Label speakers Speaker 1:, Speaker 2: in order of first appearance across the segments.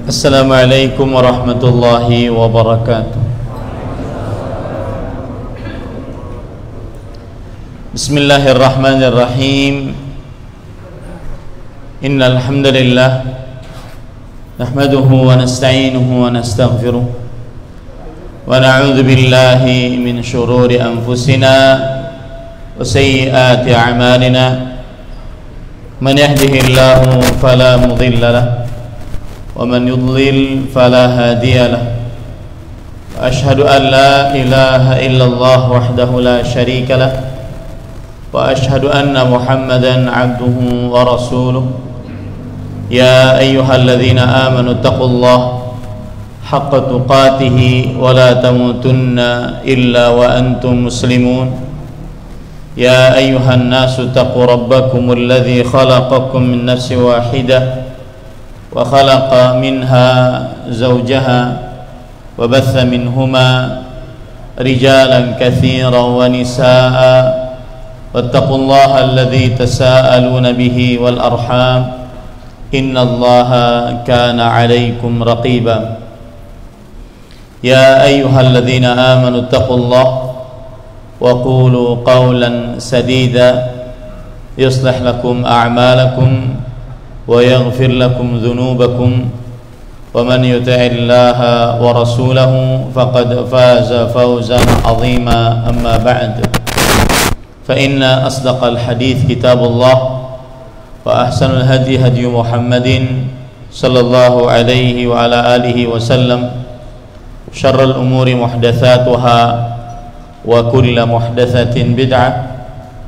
Speaker 1: Assalamualaikum warahmatullahi wabarakatuh. Bismillahirrahmanirrahim. Innal hamdalillah nahmaduhu wa nasta'inuhu wa nastaghfiruh wa na'udzu billahi min shururi anfusina wa sayyiati a'malina. Man yahdihillahu fala mudilla lahu ومن يضلل فلا هادي له وأشهد أن لا إله إلا الله وحده لا شريك له وأشهد أن محمدا عبده ورسوله يا أيها الذين آمنوا اتقوا الله حق تقاته ولا تموتن إلا وأنتم مسلمون يا أيها الناس اتقوا ربكم الذي خلقكم من نفس واحدة وخلق منها زوجها وبث منهما رجالا كثيرا ونساء واتقوا الله الذي تساءلون به والأرحام إن الله كان عليكم رقيبا يا أيها الذين آمنوا اتقوا الله وقولوا قولا سديدا يصلح لكم أعمالكم ويغفر لكم ذنوبكم ومن يطع الله ورسوله فقد فاز فوزا عظيما أما بعد فإن أصدق الحديث كتاب الله وأحسن الهدي هدي محمد صلى الله عليه وعلى آله وسلم شر الأمور محدثاتها وكل محدثة بدعة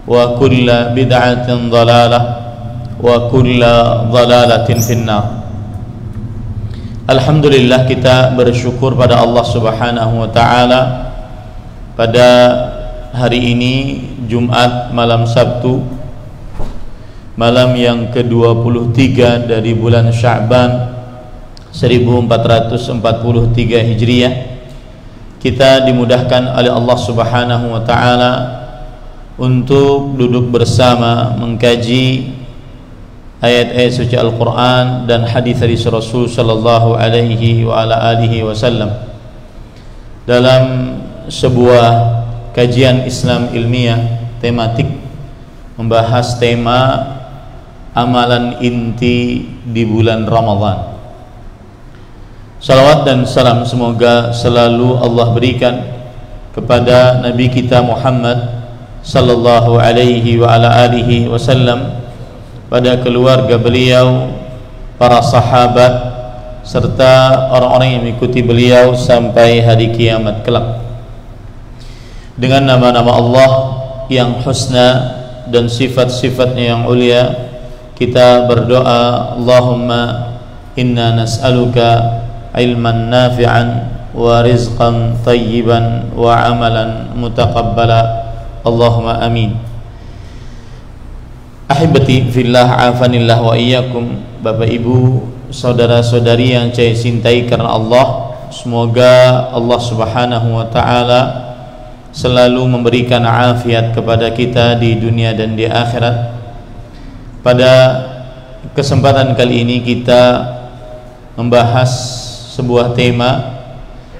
Speaker 1: وكل بدعة ضلالة wa kulla dhalalatin finnar. Alhamdulillah, kita bersyukur pada Allah Subhanahu wa taala pada hari ini Jumat malam Sabtu, malam yang ke-23 dari bulan Sya'ban 1443 Hijriah. Kita dimudahkan oleh Allah Subhanahu wa taala untuk duduk bersama mengkaji ayat-ayat suci Al-Quran dan hadis-hadis Rasul sallallahu alaihi wa ala alihi wasallam dalam sebuah kajian Islam ilmiah tematik membahas tema amalan inti di bulan Ramadan. Salawat dan salam semoga selalu Allah berikan kepada Nabi kita Muhammad sallallahu alaihi wa ala alihi wasallam, pada keluarga beliau, para sahabat, serta orang-orang yang mengikuti beliau sampai hari kiamat kelak. Dengan nama-nama Allah yang husna dan sifat-sifatnya yang ulia, kita berdoa, Allahumma inna nas'aluka ilman nafi'an wa rizqan tayyiban wa amalan mutaqabbala. Allahumma amin. Ahibati fillah, afanillah wa iyyakum. Bapak ibu, saudara-saudari yang saya cintai karena Allah, semoga Allah Subhanahu wa taala selalu memberikan afiat kepada kita di dunia dan di akhirat. Pada kesempatan kali ini kita membahas sebuah tema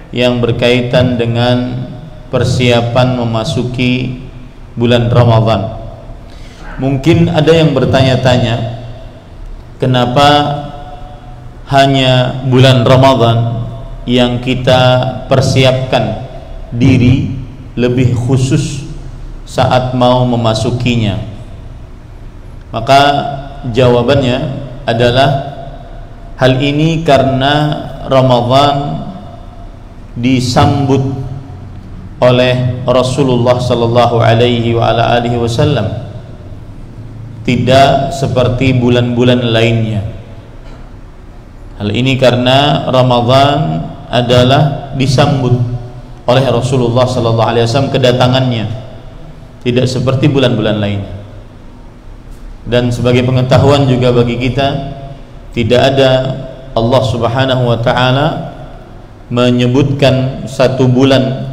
Speaker 1: yang berkaitan dengan persiapan memasuki bulan Ramadan. Mungkin ada yang bertanya-tanya, kenapa hanya bulan Ramadan yang kita persiapkan diri lebih khusus saat mau memasukinya? Maka jawabannya adalah hal ini karena Ramadan disambut oleh Rasulullah sallallahu alaihi wa ala alihi wasallam, tidak seperti bulan-bulan lainnya. Hal ini karena Ramadan adalah disambut oleh Rasulullah sallallahu alaihi wasallam kedatangannya, tidak seperti bulan-bulan lainnya. Dan sebagai pengetahuan juga bagi kita, tidak ada Allah Subhanahu wa taala menyebutkan satu bulan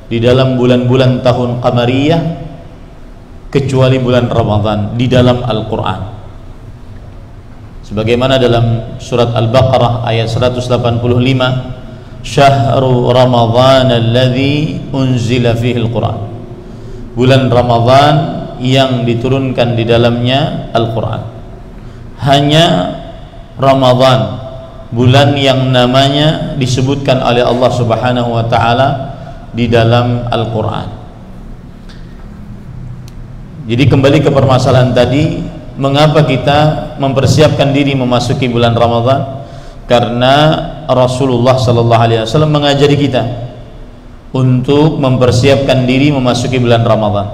Speaker 1: di dalam bulan-bulan tahun Qamariyah kecuali bulan Ramadan di dalam Al-Quran. sebagaimana dalam surat Al-Baqarah ayat 185, Syahru Ramadhan alladzi unzila fihi al-Quran, bulan Ramadhan yang diturunkan di dalamnya Al-Quran. Hanya Ramadhan, bulan yang namanya disebutkan oleh Allah Subhanahu wa taala di dalam Al-Quran. Jadi kembali ke permasalahan tadi, mengapa kita mempersiapkan diri memasuki bulan Ramadhan? Karena Rasulullah sallallahu alaihi wasallam mengajari kita untuk mempersiapkan diri memasuki bulan Ramadhan.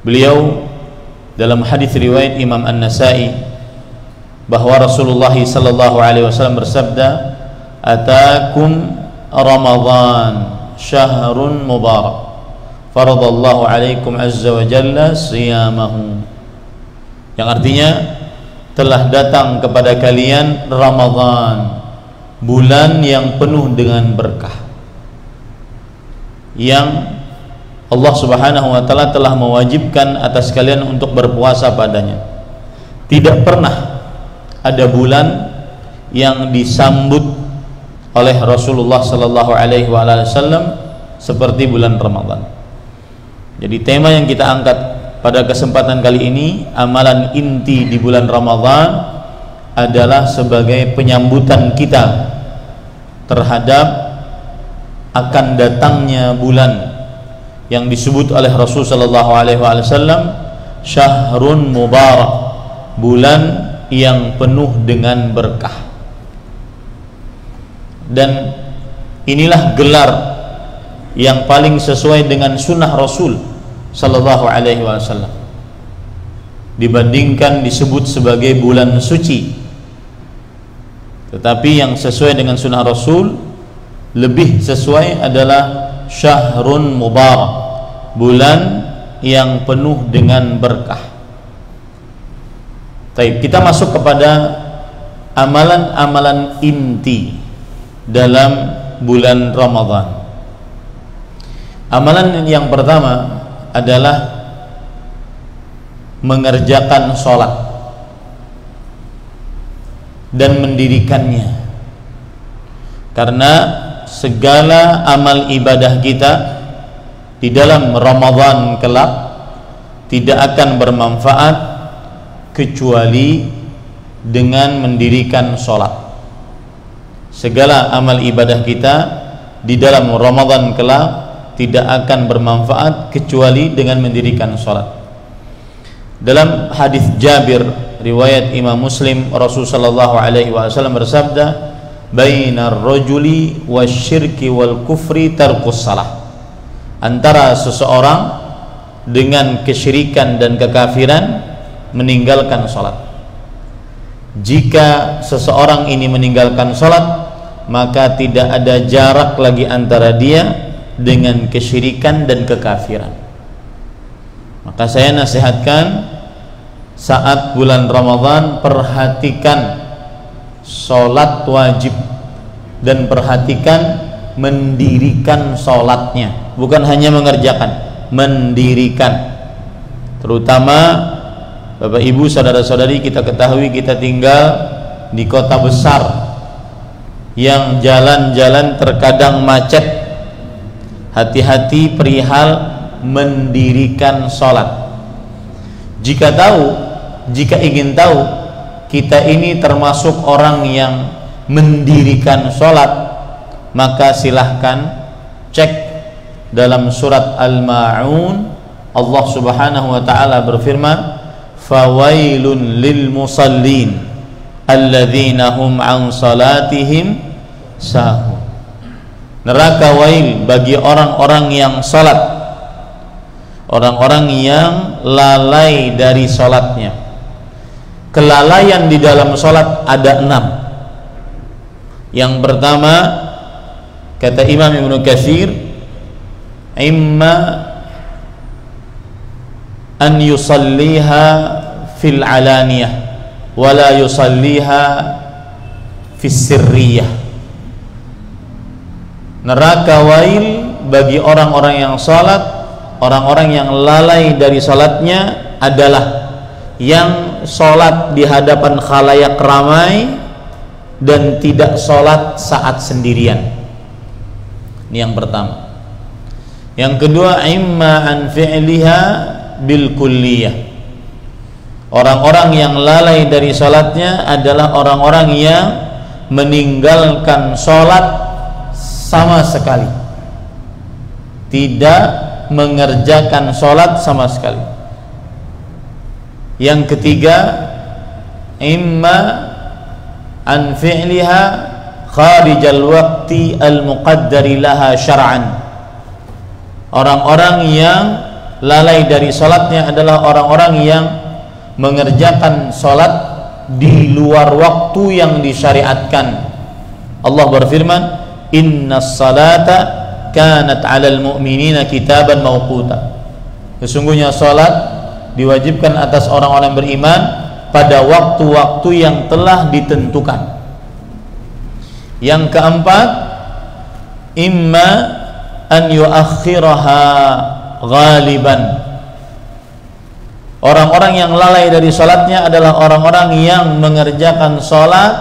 Speaker 1: Beliau dalam hadis riwayat Imam An-Nasa'i bahwa Rasulullah sallallahu alaihi wasallam bersabda, "Atakum Ramadhan syahrun mubarak, faradallahu alaikum azza wa jalla siyamahu." Yang artinya, telah datang kepada kalian Ramadhan, bulan yang penuh dengan berkah, yang Allah Subhanahu wa taala telah mewajibkan atas kalian untuk berpuasa padanya. Tidak pernah ada bulan yang disambut oleh Rasulullah sallallahu alaihi wasallam seperti bulan Ramadhan. Jadi tema yang kita angkat pada kesempatan kali ini, amalan inti di bulan Ramadhan, adalah sebagai penyambutan kita terhadap akan datangnya bulan yang disebut oleh Rasul sallallahu alaihi wasallam syahrun mubarak, bulan yang penuh dengan berkah. Dan inilah gelar yang paling sesuai dengan sunnah Rasul sallallahu alaihi wasallam dibandingkan disebut sebagai bulan suci. Tetapi yang sesuai dengan sunnah Rasul, lebih sesuai adalah syahrun mubarak, bulan yang penuh dengan berkah. Baik, kita masuk kepada amalan-amalan inti dalam bulan Ramadhan. Amalan yang pertama adalah mengerjakan sholat dan mendirikannya, karena segala amal ibadah kita di dalam Ramadhan kelak tidak akan bermanfaat kecuali dengan mendirikan sholat. Segala amal ibadah kita di dalam Ramadhan kelak tidak akan bermanfaat kecuali dengan mendirikan sholat. Dalam hadis Jabir riwayat Imam Muslim, Rasul sallallahu alaihi wasallam bersabda, "Bainar rajuli wasyirki wal kufri tarkus salah." Antara seseorang dengan kesyirikan dan kekafiran, meninggalkan sholat. Jika seseorang ini meninggalkan sholat, maka tidak ada jarak lagi antara dia dengan kesyirikan dan kekafiran. Maka saya nasihatkan, saat bulan Ramadhan perhatikan sholat wajib dan perhatikan mendirikan sholatnya, bukan hanya mengerjakan, mendirikan. Terutama Bapak Ibu, saudara-saudari, kita ketahui kita tinggal di kota besar yang jalan-jalan terkadang macet. Hati-hati perihal mendirikan sholat. Jika ingin tahu kita ini termasuk orang yang mendirikan sholat, maka silahkan cek dalam surat Al-Ma'un. Allah Subhanahu wa ta'ala berfirman, "Fawailun lil musallin alladzina hum an salatihim sahun." Neraka wail bagi orang-orang yang salat, orang-orang yang lalai dari salatnya. Kelalaian di dalam salat ada 6. Yang pertama, kata Imam Ibnu Katsir, imma an yusalliha fil alaniyah wa la yusalliha fis sirriyah. Neraka wail bagi orang-orang yang salat, orang-orang yang lalai dari salatnya adalah yang sholat di hadapan khalayak ramai dan tidak sholat saat sendirian. Ini yang pertama. Yang kedua, imma an fi'liha bil kulliyah. Orang-orang yang lalai dari sholatnya adalah orang-orang yang meninggalkan sholat sama sekali, tidak mengerjakan sholat sama sekali. Yang ketiga, imma an fi'liha kharijal waqti al-muqaddari laha syar'an. Orang-orang yang lalai dari sholatnya adalah orang-orang yang mengerjakan sholat di luar waktu yang disyariatkan. Allah berfirman, innas salata kanat 'alal mu'minina kitaban mawquta. Sesungguhnya sholat diwajibkan atas orang-orang beriman pada waktu-waktu yang telah ditentukan. Yang keempat, imma an yuakhiraha ghaliban. Orang-orang yang lalai dari sholatnya adalah orang-orang yang mengerjakan sholat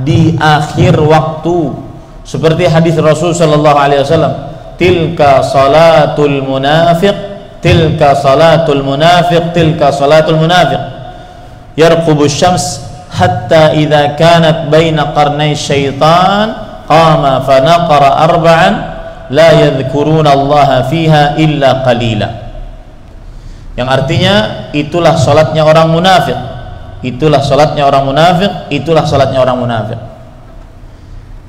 Speaker 1: di akhir waktu, seperti hadis Rasul sallallahu alaihi wasallam, tilka salatul munafiq, tilka salatul munafiq, tilka salatul munafiq, yarqubu syams hatta idza kanat baina qarnay syaitan qama fa naqara arba'an la yadhkuruna Allah fiha illa qalila. Yang artinya itulah salatnya orang munafik, itulah salatnya orang munafik, itulah salatnya orang munafik.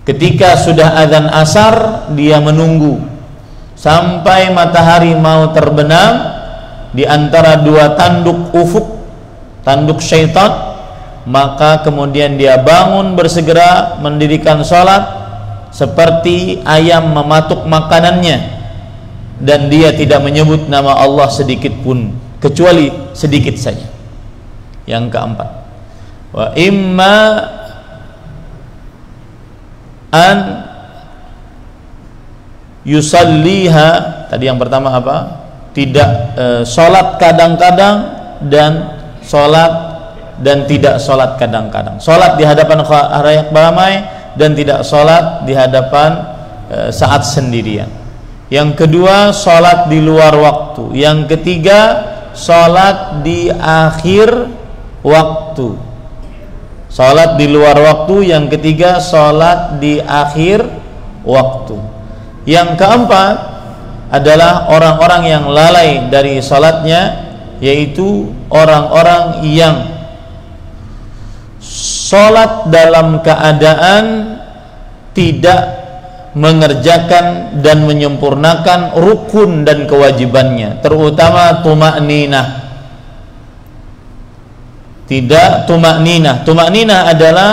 Speaker 1: Ketika sudah azan asar, dia menunggu sampai matahari mau terbenam di antara dua tanduk ufuk, tanduk syaitan, maka kemudian dia bangun bersegera mendirikan salat seperti ayam mematuk makanannya, dan dia tidak menyebut nama Allah sedikit pun, kecuali sedikit saja. Yang keempat, wa imma an yusalliha, tadi yang pertama apa? Tidak sholat kadang-kadang dan sholat dan tidak sholat kadang-kadang. Sholat di hadapan khalayak ramai dan tidak sholat di hadapan saat sendirian. Yang kedua, sholat di luar waktu. Yang ketiga, sholat di akhir waktu. Sholat di luar waktu. Yang ketiga, sholat di akhir waktu. Yang keempat adalah orang-orang yang lalai dari sholatnya, yaitu orang-orang yang sholat dalam keadaan tidak mengerjakan dan menyempurnakan rukun dan kewajibannya, terutama tuma'ninah. Tidak tuma'ninah. Tuma'ninah adalah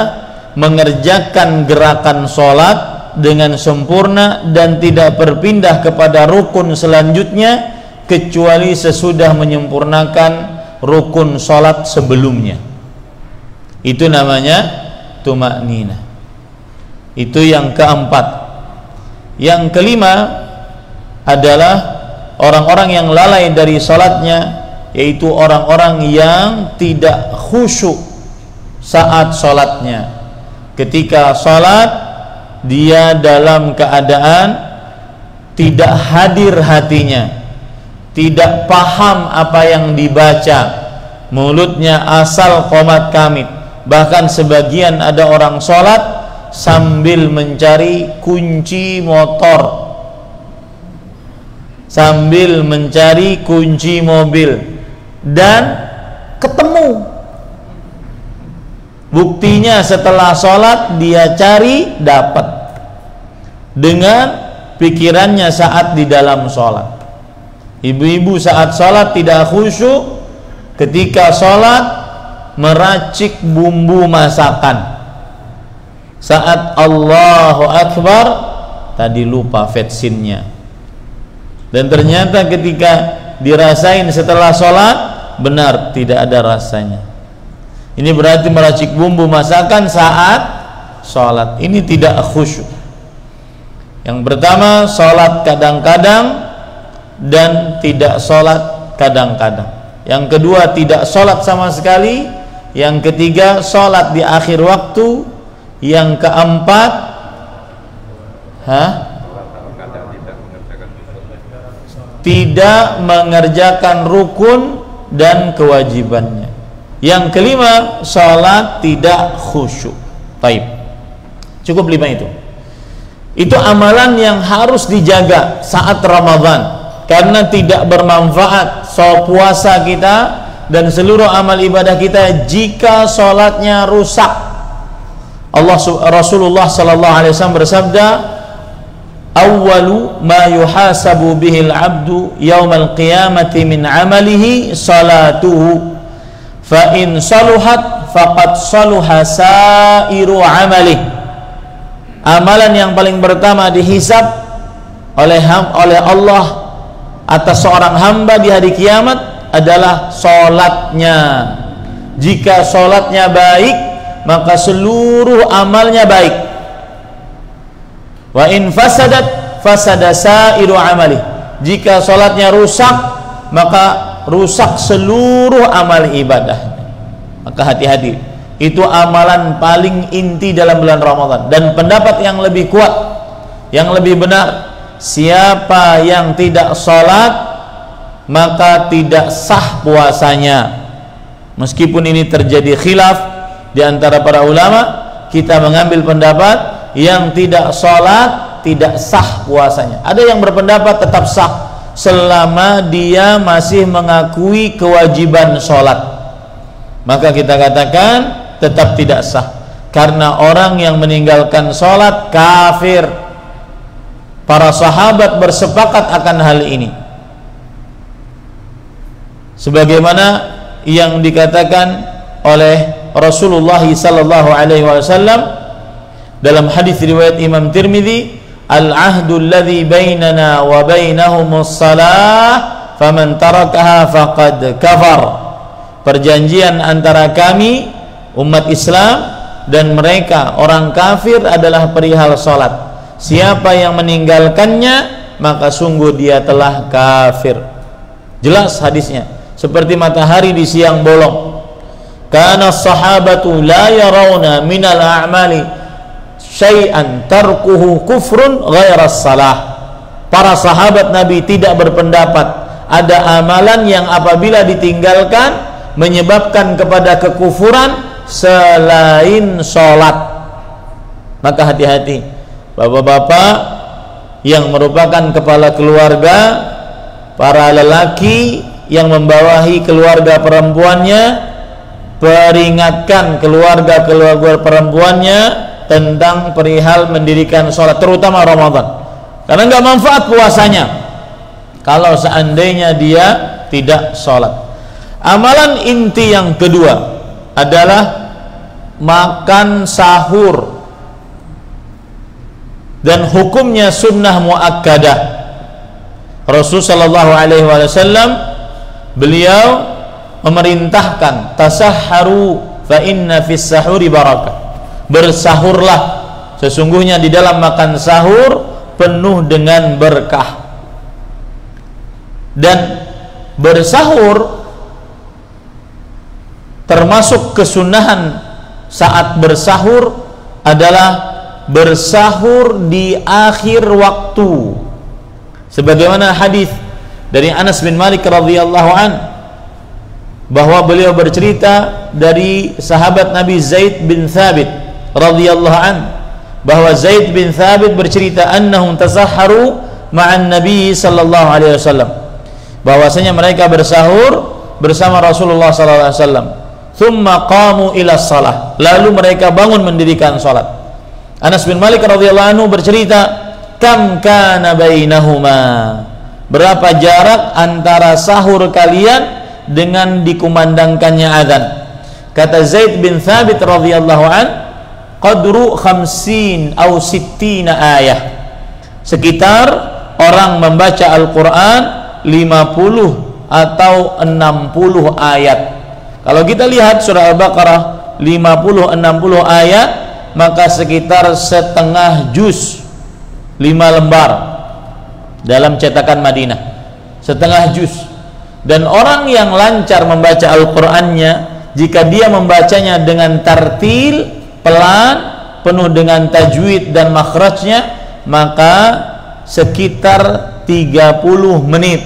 Speaker 1: mengerjakan gerakan sholat dengan sempurna dan tidak berpindah kepada rukun selanjutnya kecuali sesudah menyempurnakan rukun sholat sebelumnya. Itu namanya tuma'ninah. Itu yang keempat. Yang kelima adalah orang-orang yang lalai dari sholatnya, yaitu orang-orang yang tidak khusyuk saat sholatnya. Ketika sholat, dia dalam keadaan tidak hadir hatinya, tidak paham apa yang dibaca, mulutnya asal qomat kamit. Bahkan sebagian ada orang sholat sambil mencari kunci motor, sambil mencari kunci mobil, dan ketemu. Buktinya setelah sholat dia cari, dapat, dengan pikirannya saat di dalam sholat. Ibu-ibu saat sholat tidak khusyuk, ketika sholat meracik bumbu masakan. Saat Allahu Akbar tadi lupa vetsinnya, dan ternyata ketika dirasain setelah sholat benar tidak ada rasanya. Ini berarti meracik bumbu masakan saat sholat. Ini tidak khusyuk. Yang pertama, sholat kadang-kadang dan tidak sholat kadang-kadang. Yang kedua, tidak sholat sama sekali. yang ketiga sholat di akhir waktu, yang keempat tidak mengerjakan rukun dan kewajibannya, yang kelima sholat tidak khusyuk. Baik, cukup 5 itu amalan yang harus dijaga saat Ramadan, karena tidak bermanfaat puasa kita dan seluruh amal ibadah kita jika sholatnya rusak. Rasulullah sallallahu alaihi wasallam bersabda, awwalu ma yuhasabu bihil abdu yaumal qiyamati min amalihi salatuhu, fa in saluhat faqad saluha sairu amalih. Amalan yang paling pertama dihisab oleh Allah atas seorang hamba di hari kiamat adalah sholatnya. Jika sholatnya baik, maka seluruh amalnya baik. Wa in fasadat fasada sairu amali. Jika sholatnya rusak, maka rusak seluruh amal ibadah. Maka hati-hati, itu amalan paling inti dalam bulan Ramadan. Dan pendapat yang lebih kuat, yang lebih benar, siapa yang tidak sholat maka tidak sah puasanya. Meskipun ini terjadi khilaf di antara para ulama, kita mengambil pendapat yang tidak sholat tidak sah puasanya. Ada yang berpendapat tetap sah selama dia masih mengakui kewajiban sholat. Maka kita katakan tetap tidak sah, karena orang yang meninggalkan sholat kafir. Para sahabat bersepakat akan hal ini, sebagaimana yang dikatakan oleh Rasulullah sallallahu alaihi wasallam dalam hadis riwayat Imam Tirmidzi, al-ahdu alladhi bainana wa bainahumus salah faman tarakaha faqad kafar. Perjanjian antara kami umat Islam dan mereka orang kafir adalah perihal salat. Siapa yang meninggalkannya maka sungguh dia telah kafir. Jelas hadisnya, seperti matahari di siang bolong. Kana sahabatu la yarawna minal a'mali syai'an tarkuhu kufrun ghairas salah. Para sahabat Nabi tidak berpendapat ada amalan yang apabila ditinggalkan menyebabkan kepada kekufuran selain sholat. Maka hati-hati bapak-bapak yang merupakan kepala keluarga, para lelaki yang membawahi keluarga perempuannya, peringatkan keluarga perempuannya tentang perihal mendirikan sholat, terutama Ramadan, karena nggak manfaat puasanya kalau seandainya dia tidak sholat. Amalan inti yang kedua adalah makan sahur, dan hukumnya sunnah muakkadah. Rasul sallallahu alaihi wasallam beliau memerintahkan tasahharu fa inna fis sahuri barakah. Bersahurlah, sesungguhnya di dalam makan sahur penuh dengan berkah. Dan bersahur termasuk kesunahan saat bersahur adalah bersahur di akhir waktu, sebagaimana hadis dari Anas bin Malik radhiyallahu an, bahwa beliau bercerita dari sahabat Nabi Zaid bin Thabit radhiyallahu an, bahwa Zaid bin Thabit bercerita annahum tasahharu ma'an Nabi sallallahu alaihi wasallam, bahwasanya mereka bersahur bersama Rasulullah sallallahu alaihi wasallam. Thumma qamu ila shalah, lalu mereka bangun mendirikan salat. Anas bin Malik radhiyallahu anhu bercerita, kam kana bainahuma, berapa jarak antara sahur kalian dengan dikumandangkannya azan. Kata Zaid bin Thabit radhiyallahu an, qadru 50 atau 60 ayah, sekitar orang membaca Al-Quran 50 atau 60 ayat. Kalau kita lihat surah Al-Baqarah 50-60 ayat, maka sekitar setengah juz, 5 lembar dalam cetakan Madinah, setengah juz. Dan orang yang lancar membaca Al-Qur'annya jika dia membacanya dengan tartil, pelan, penuh dengan tajwid dan makhrajnya, maka sekitar 30 menit.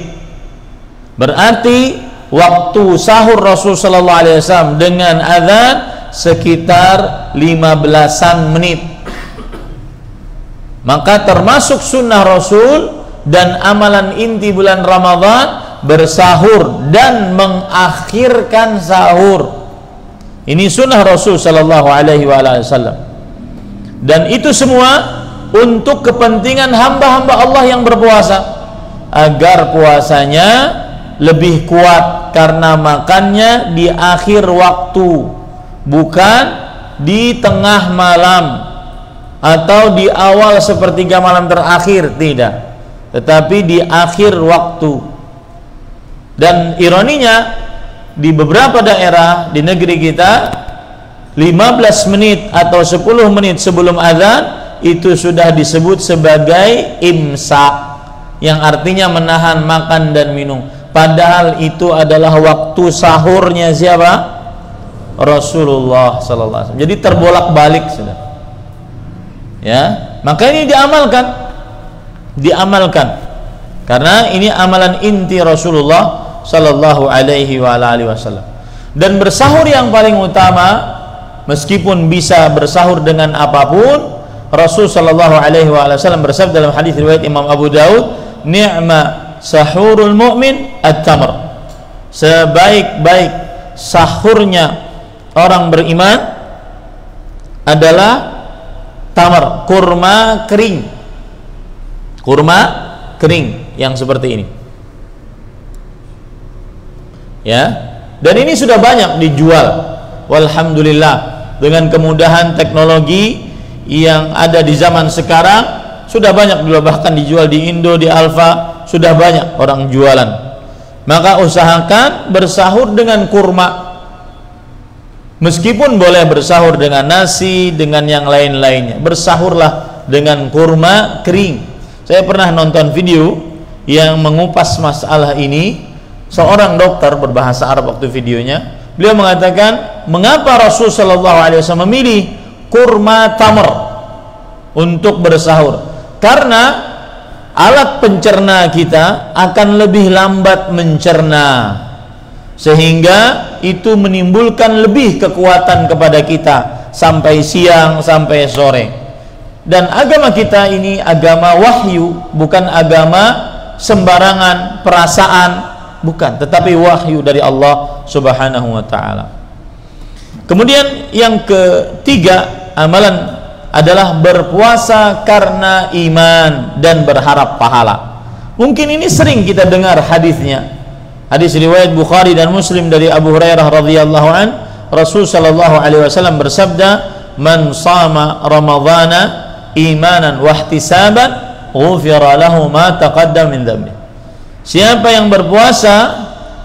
Speaker 1: Berarti waktu sahur Rasul sallallahu alaihi wasallam dengan azan sekitar 15-an menit. Maka termasuk sunnah Rasul dan amalan inti bulan Ramadan bersahur dan mengakhirkan sahur. Ini sunnah Rasul sallallahu alaihi wasallam. Dan itu semua untuk kepentingan hamba-hamba Allah yang berpuasa, agar puasanya lebih kuat karena makannya di akhir waktu, bukan di tengah malam atau di awal sepertiga malam terakhir, tidak, tetapi di akhir waktu. Dan ironinya, di beberapa daerah di negeri kita 15 menit atau 10 menit sebelum azan itu sudah disebut sebagai imsak, yang artinya menahan makan dan minum, padahal itu adalah waktu sahurnya siapa? Rasulullah sallallahu alaihi wasallam. Jadi terbolak-balik sudah. Ya, maka ini diamalkan karena ini amalan inti Rasulullah sallallahu alaihi wasallam. Dan bersahur yang paling utama, meskipun bisa bersahur dengan apapun, Rasul sallallahu alaihi wasallam bersabda dalam hadis riwayat Imam Abu Daud, ni'ma sahurul mu'min at-tamr. Sebaik-baik sahurnya orang beriman adalah tamar, kurma kering. Kurma kering yang seperti ini. Ya. Dan ini sudah banyak dijual. Walhamdulillah, dengan kemudahan teknologi yang ada di zaman sekarang sudah banyak, bahkan dijual di Indo, di Alfa, sudah banyak orang jualan. Maka usahakan bersahur dengan kurma. Meskipun boleh bersahur dengan nasi, dengan yang lain-lainnya, bersahurlah dengan kurma kering. Saya pernah nonton video yang mengupas masalah ini. Seorang dokter berbahasa Arab waktu videonya, beliau mengatakan mengapa Rasul sallallahu alaihi wasallam memilih kurma tamar untuk bersahur. Karena alat pencerna kita akan lebih lambat mencerna, sehingga itu menimbulkan lebih kekuatan kepada kita sampai siang, sampai sore. Dan agama kita ini agama wahyu, bukan agama sembarangan perasaan, bukan, tetapi wahyu dari Allah Subhanahu wa taala. Kemudian yang ketiga, amalan adalah berpuasa karena iman dan berharap pahala. Mungkin ini sering kita dengar hadisnya. Hadis riwayat Bukhari dan Muslim dari Abu Hurairah radhiyallahu an, Rasul sallallahu alaihi wasallam bersabda, "Man shama Ramadhana imanan wa ihtisaban, ghufira lahu ma taqaddama min dhanbi." Siapa yang berpuasa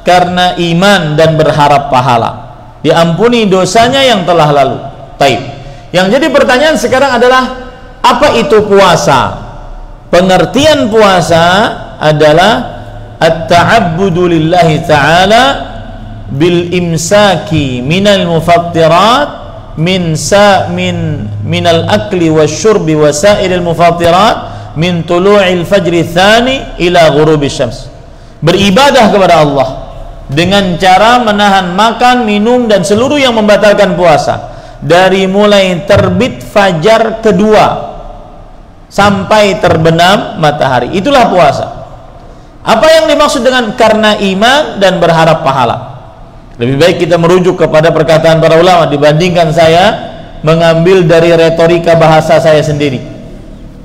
Speaker 1: karena iman dan berharap pahala, diampuni dosanya yang telah lalu. Taib. Yang jadi pertanyaan sekarang adalah, apa itu puasa? Pengertian puasa adalah at-ta'abbudu lillahi ta'ala bil imsaki minal mufattirat minal akli wasyurbi wasairil mufattirat min tulu'il fajri tsani ila ghurubi syams. Beribadah kepada Allah dengan cara menahan makan, minum dan seluruh yang membatalkan puasa, dari mulai terbit fajar kedua sampai terbenam matahari. Itulah puasa. Apa yang dimaksud dengan karena iman dan berharap pahala? Lebih baik kita merujuk kepada perkataan para ulama dibandingkan saya mengambil dari retorika bahasa saya sendiri.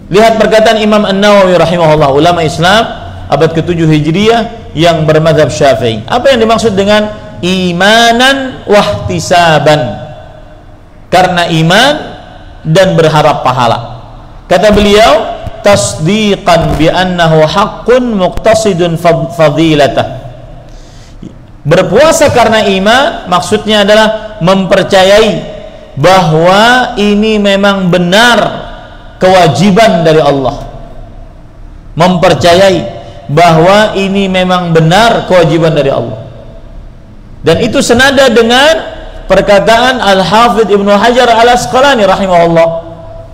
Speaker 1: Lihat perkataan Imam An-Nawawi rahimahullah, ulama Islam abad ke-7 Hijriah yang bermadzhab Syafi'i. Apa yang dimaksud dengan imanan wahtisaban? Karena iman dan berharap pahala. Kata beliau, tasdiqan bi annahu haqqun muqtasidun fadilatah. Berpuasa karena iman maksudnya adalah mempercayai bahwa ini memang benar kewajiban dari Allah. Mempercayai bahwa ini memang benar kewajiban dari Allah. Dan itu senada dengan perkataan Al-Hafidh Ibnu Hajar Al-Asqalani rahimahullah,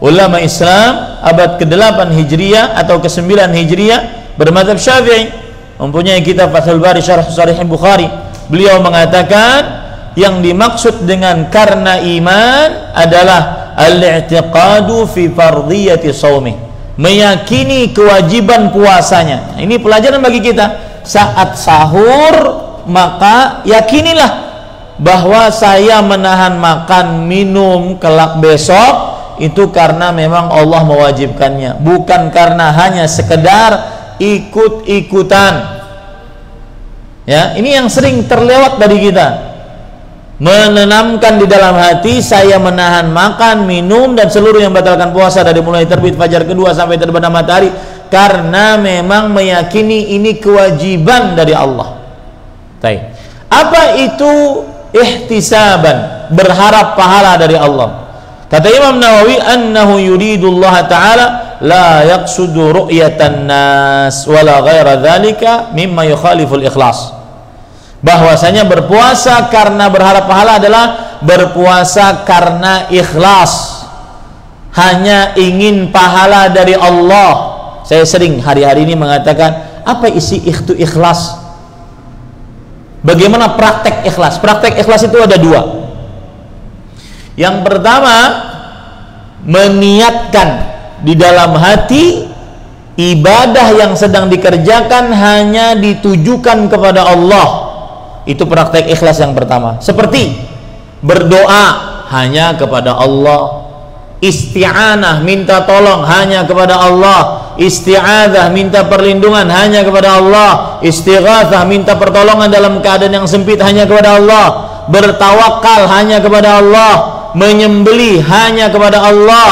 Speaker 1: ulama Islam abad ke-8 Hijriah atau ke-9 Hijriah bermadzhab Syafi'i, mempunyai kitab Fathul Bari Syarh Sahih Bukhari. Beliau mengatakan yang dimaksud dengan karena iman adalah al-i'tiqadu fi fardhiyati shaumih, meyakini kewajiban puasanya. Ini pelajaran bagi kita. Saat sahur maka yakinilah bahwa saya menahan makan minum kelak besok itu karena memang Allah mewajibkannya, bukan karena hanya sekedar ikut-ikutan. Ya, ini yang sering terlewat dari kita. Menanamkan di dalam hati saya menahan makan, minum dan seluruh yang batalkan puasa dari mulai terbit fajar kedua sampai terbenam matahari karena memang meyakini ini kewajiban dari Allah. Baik. Apa itu ihtisaban? Berharap pahala dari Allah. Kata Imam Nawawi, annahu yuridullah ta'ala la yaqsudu ru'yatan nas wala ghaira dzalika mimma yukhaliful ikhlas. Bahwasanya berpuasa karena berharap pahala adalah berpuasa karena ikhlas, hanya ingin pahala dari Allah. Saya sering hari-hari ini mengatakan, apa isi ikhlas? Bagaimana praktek ikhlas? Praktek ikhlas itu ada dua. Yang pertama, meniatkan di dalam hati ibadah yang sedang dikerjakan hanya ditujukan kepada Allah. Itu praktek ikhlas yang pertama. Seperti berdoa hanya kepada Allah, isti'anah minta tolong hanya kepada Allah, isti'adzah minta perlindungan hanya kepada Allah, istighatsah minta pertolongan dalam keadaan yang sempit hanya kepada Allah, bertawakal hanya kepada Allah, menyembelih hanya kepada Allah,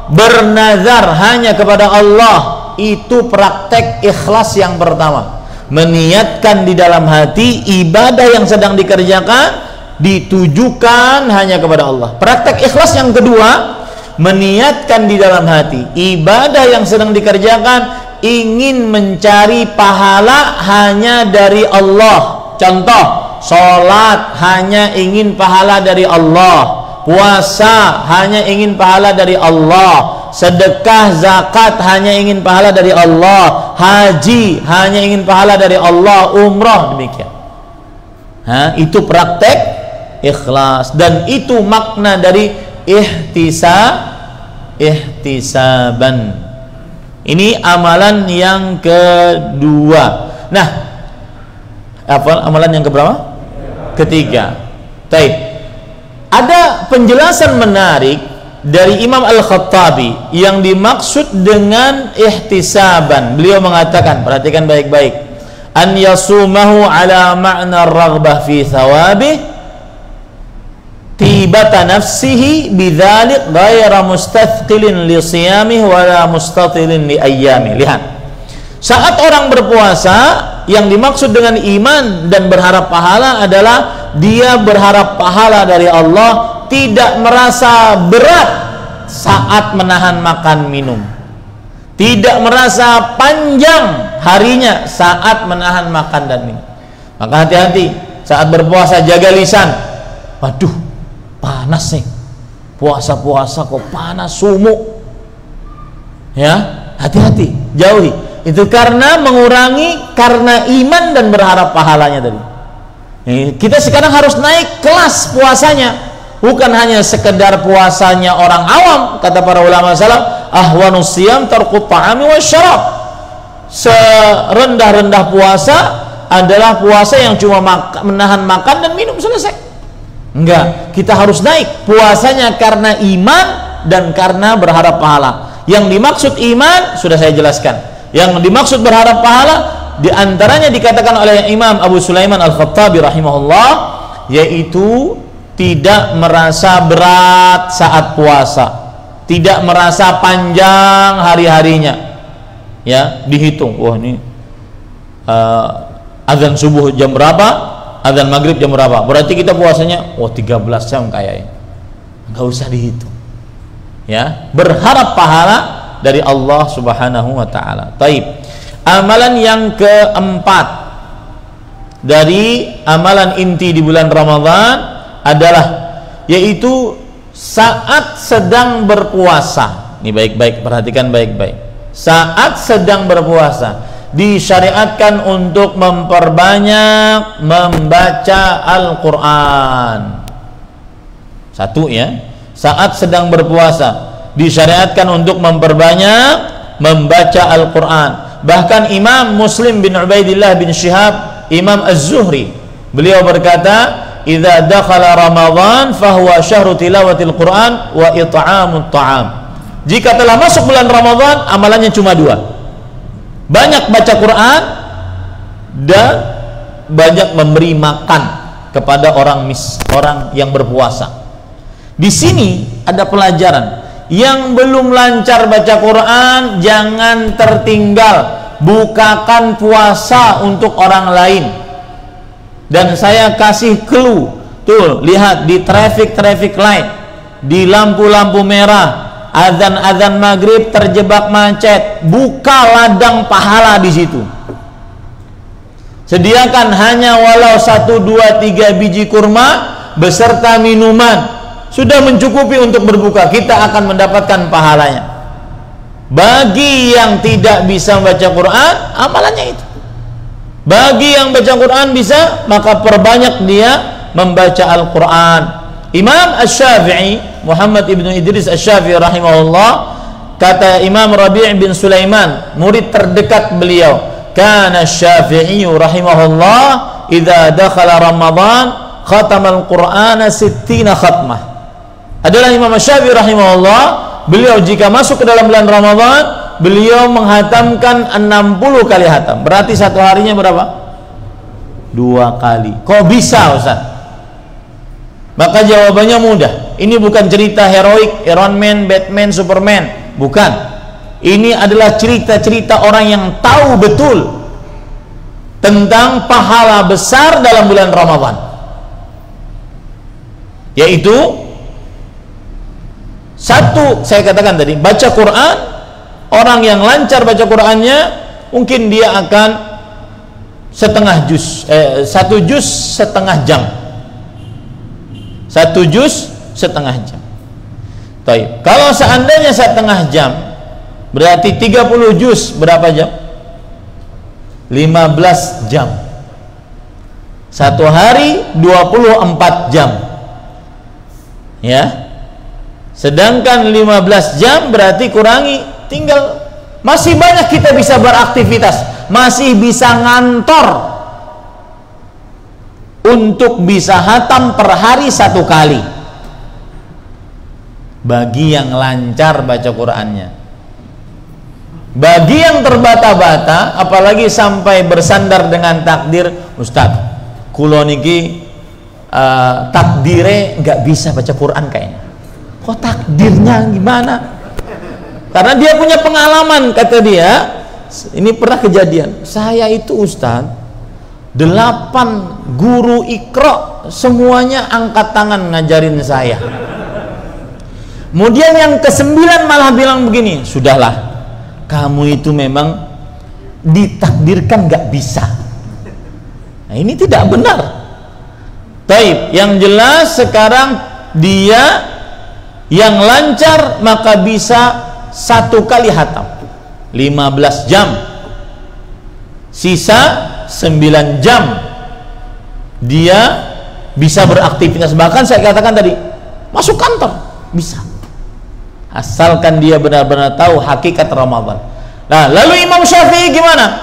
Speaker 1: bernazar hanya kepada Allah. Itu praktek ikhlas yang pertama. Meniatkan di dalam hati ibadah yang sedang dikerjakan ditujukan hanya kepada Allah. Praktek ikhlas yang kedua, meniatkan di dalam hati ibadah yang sedang dikerjakan ingin mencari pahala hanya dari Allah. Contoh, sholat hanya ingin pahala dari Allah, puasa hanya ingin pahala dari Allah, sedekah zakat hanya ingin pahala dari Allah, haji hanya ingin pahala dari Allah, umrah demikian. Itu praktek ikhlas, dan itu makna dari ihtisaban. Ini amalan yang kedua. Nah, apa amalan yang keberapa? Ketiga. Baik. Ada penjelasan menarik dari Imam Al-Khattabi yang dimaksud dengan ihtisaban. Beliau mengatakan, perhatikan baik-baik, an yasumahu ala ma'na ar-raghbah fi thawabih tibata nafsihi bidzalik ghaira mustathqilin li siyamih wala mustatilin li ayyami. Lihat, saat orang berpuasa, yang dimaksud dengan iman dan berharap pahala adalah dia berharap pahala dari Allah, tidak merasa berat saat menahan makan minum, tidak merasa panjang harinya saat menahan makan dan minum. Maka hati-hati saat berpuasa, jaga lisan. Waduh, panas nih, puasa-puasa kok panas, sumuk. Ya, hati-hati, jauhi. Itu karena mengurangi karena iman dan berharap pahalanya tadi. Kita sekarang harus naik kelas puasanya, bukan hanya sekedar puasanya orang awam. Kata para ulama salaf, ahwanus siyam tarkut ta'ami wasyarab. Serendah-rendah puasa adalah puasa yang cuma menahan makan dan minum, selesai. Enggak, kita harus naik puasanya karena iman dan karena berharap pahala. Yang dimaksud iman sudah saya jelaskan. Yang dimaksud berharap pahala diantaranya dikatakan oleh Imam Abu Sulaiman Al-Khattabi rahimahullah, yaitu tidak merasa berat saat puasa, tidak merasa panjang hari-harinya. Ya, dihitung, wah ini azan subuh jam berapa, azan maghrib jam berapa, berarti kita puasanya 13 jam kayaknya. Nggak usah dihitung. Ya, berharap pahala dari Allah Subhanahu wa ta'ala. Taib. Amalan yang keempat dari amalan inti di bulan Ramadan adalah yaitu saat sedang berpuasa. Ini baik-baik, perhatikan baik-baik. Saat sedang berpuasa disyariatkan untuk memperbanyak membaca Al-Quran. Satu ya, saat sedang berpuasa disyariatkan untuk memperbanyak membaca Al-Quran. Bahkan Imam Muslim bin Ubaidillah bin Syihab, Imam Az-Zuhri, beliau berkata, "Idza dakhala Ramadan fahuwa syahru tilawatil Quran wa it'amut ta'am." Jika telah masuk bulan Ramadan, amalannya cuma dua: banyak baca Quran dan banyak memberi makan kepada orang yang berpuasa. Di sini ada pelajaran. Yang belum lancar baca Quran jangan tertinggal, bukakan puasa untuk orang lain. Dan saya kasih clue, tuh lihat di traffic light, di lampu-lampu merah, azan maghrib terjebak macet, buka ladang pahala di situ. Sediakan hanya walau 1, 2, 3 biji kurma beserta minuman, sudah mencukupi untuk berbuka, kita akan mendapatkan pahalanya. Bagi yang tidak bisa membaca Quran, amalannya itu. Bagi yang baca Quran bisa, maka perbanyak dia membaca Al-Quran. Imam Asy-Syafi'i, Muhammad ibnu Idris Asy-Syafi'i rahimahullah, kata Imam Rabi' bin Sulaiman, murid terdekat beliau, kana Asy-Syafi'i rahimahullah idza dakhala Ramadan khatama Al-Qur'ana 60 khatmah. Adalah Imam Asy-Syafi'i rahimahullah, beliau jika masuk ke dalam bulan Ramadan, beliau menghatamkan 60 kali hatam. Berarti satu harinya berapa? 2 kali. Kok bisa Ustaz? Maka jawabannya mudah. Ini bukan cerita heroik, Iron Man, Batman, Superman. Bukan. Ini adalah cerita-cerita orang yang tahu betul tentang pahala besar dalam bulan Ramadan. Yaitu satu, saya katakan tadi, baca Quran. Orang yang lancar baca Qurannya, mungkin dia akan satu juz setengah jam. 1 juz setengah jam. Baik. Kalau seandainya setengah jam, berarti 30 juz berapa jam? 15 jam. Satu hari 24 jam. Ya. Sedangkan 15 jam berarti kurangi, tinggal masih banyak kita bisa beraktivitas, masih bisa ngantor untuk bisa hatam per hari 1 kali. Bagi yang lancar baca Qur'annya. Bagi yang terbata-bata, apalagi sampai bersandar dengan takdir, Ustaz, kulo niki takdire nggak bisa baca Quran kayaknya. Kok takdirnya gimana? Karena dia punya pengalaman, kata dia, ini pernah kejadian. Saya itu Ustaz, 8 guru Iqra semuanya angkat tangan ngajarin saya. Kemudian yang ke-9 malah bilang begini, sudahlah, kamu itu memang ditakdirkan nggak bisa. Nah, ini tidak benar. Taib, yang jelas sekarang dia yang lancar maka bisa 1 kali hatam 15 jam, sisa 9 jam dia bisa beraktivitas. Bahkan saya katakan tadi, masuk kantor bisa, asalkan dia benar-benar tahu hakikat Ramadan. Nah, lalu Imam Syafi'i gimana?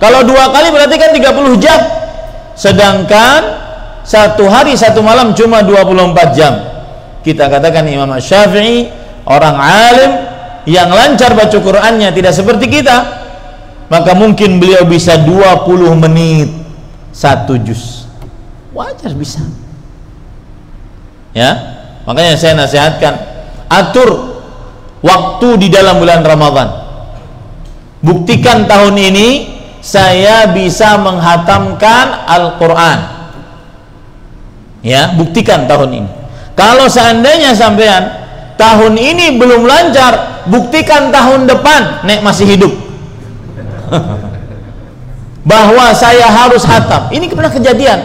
Speaker 1: Kalau 2 kali berarti kan 30 jam, sedangkan 1 hari 1 malam cuma 24 jam. Kita katakan Imam Syafi'i orang alim yang lancar baca Qur'annya, tidak seperti kita, maka mungkin beliau bisa 20 menit 1 juz, wajar bisa. Ya, makanya saya nasihatkan, atur waktu di dalam bulan Ramadan. Buktikan tahun ini saya bisa menghatamkan Al-Quran. Ya, buktikan tahun ini. Kalau seandainya sampean tahun ini belum lancar, buktikan tahun depan nek masih hidup bahwa saya harus hatam. Ini pernah kejadian.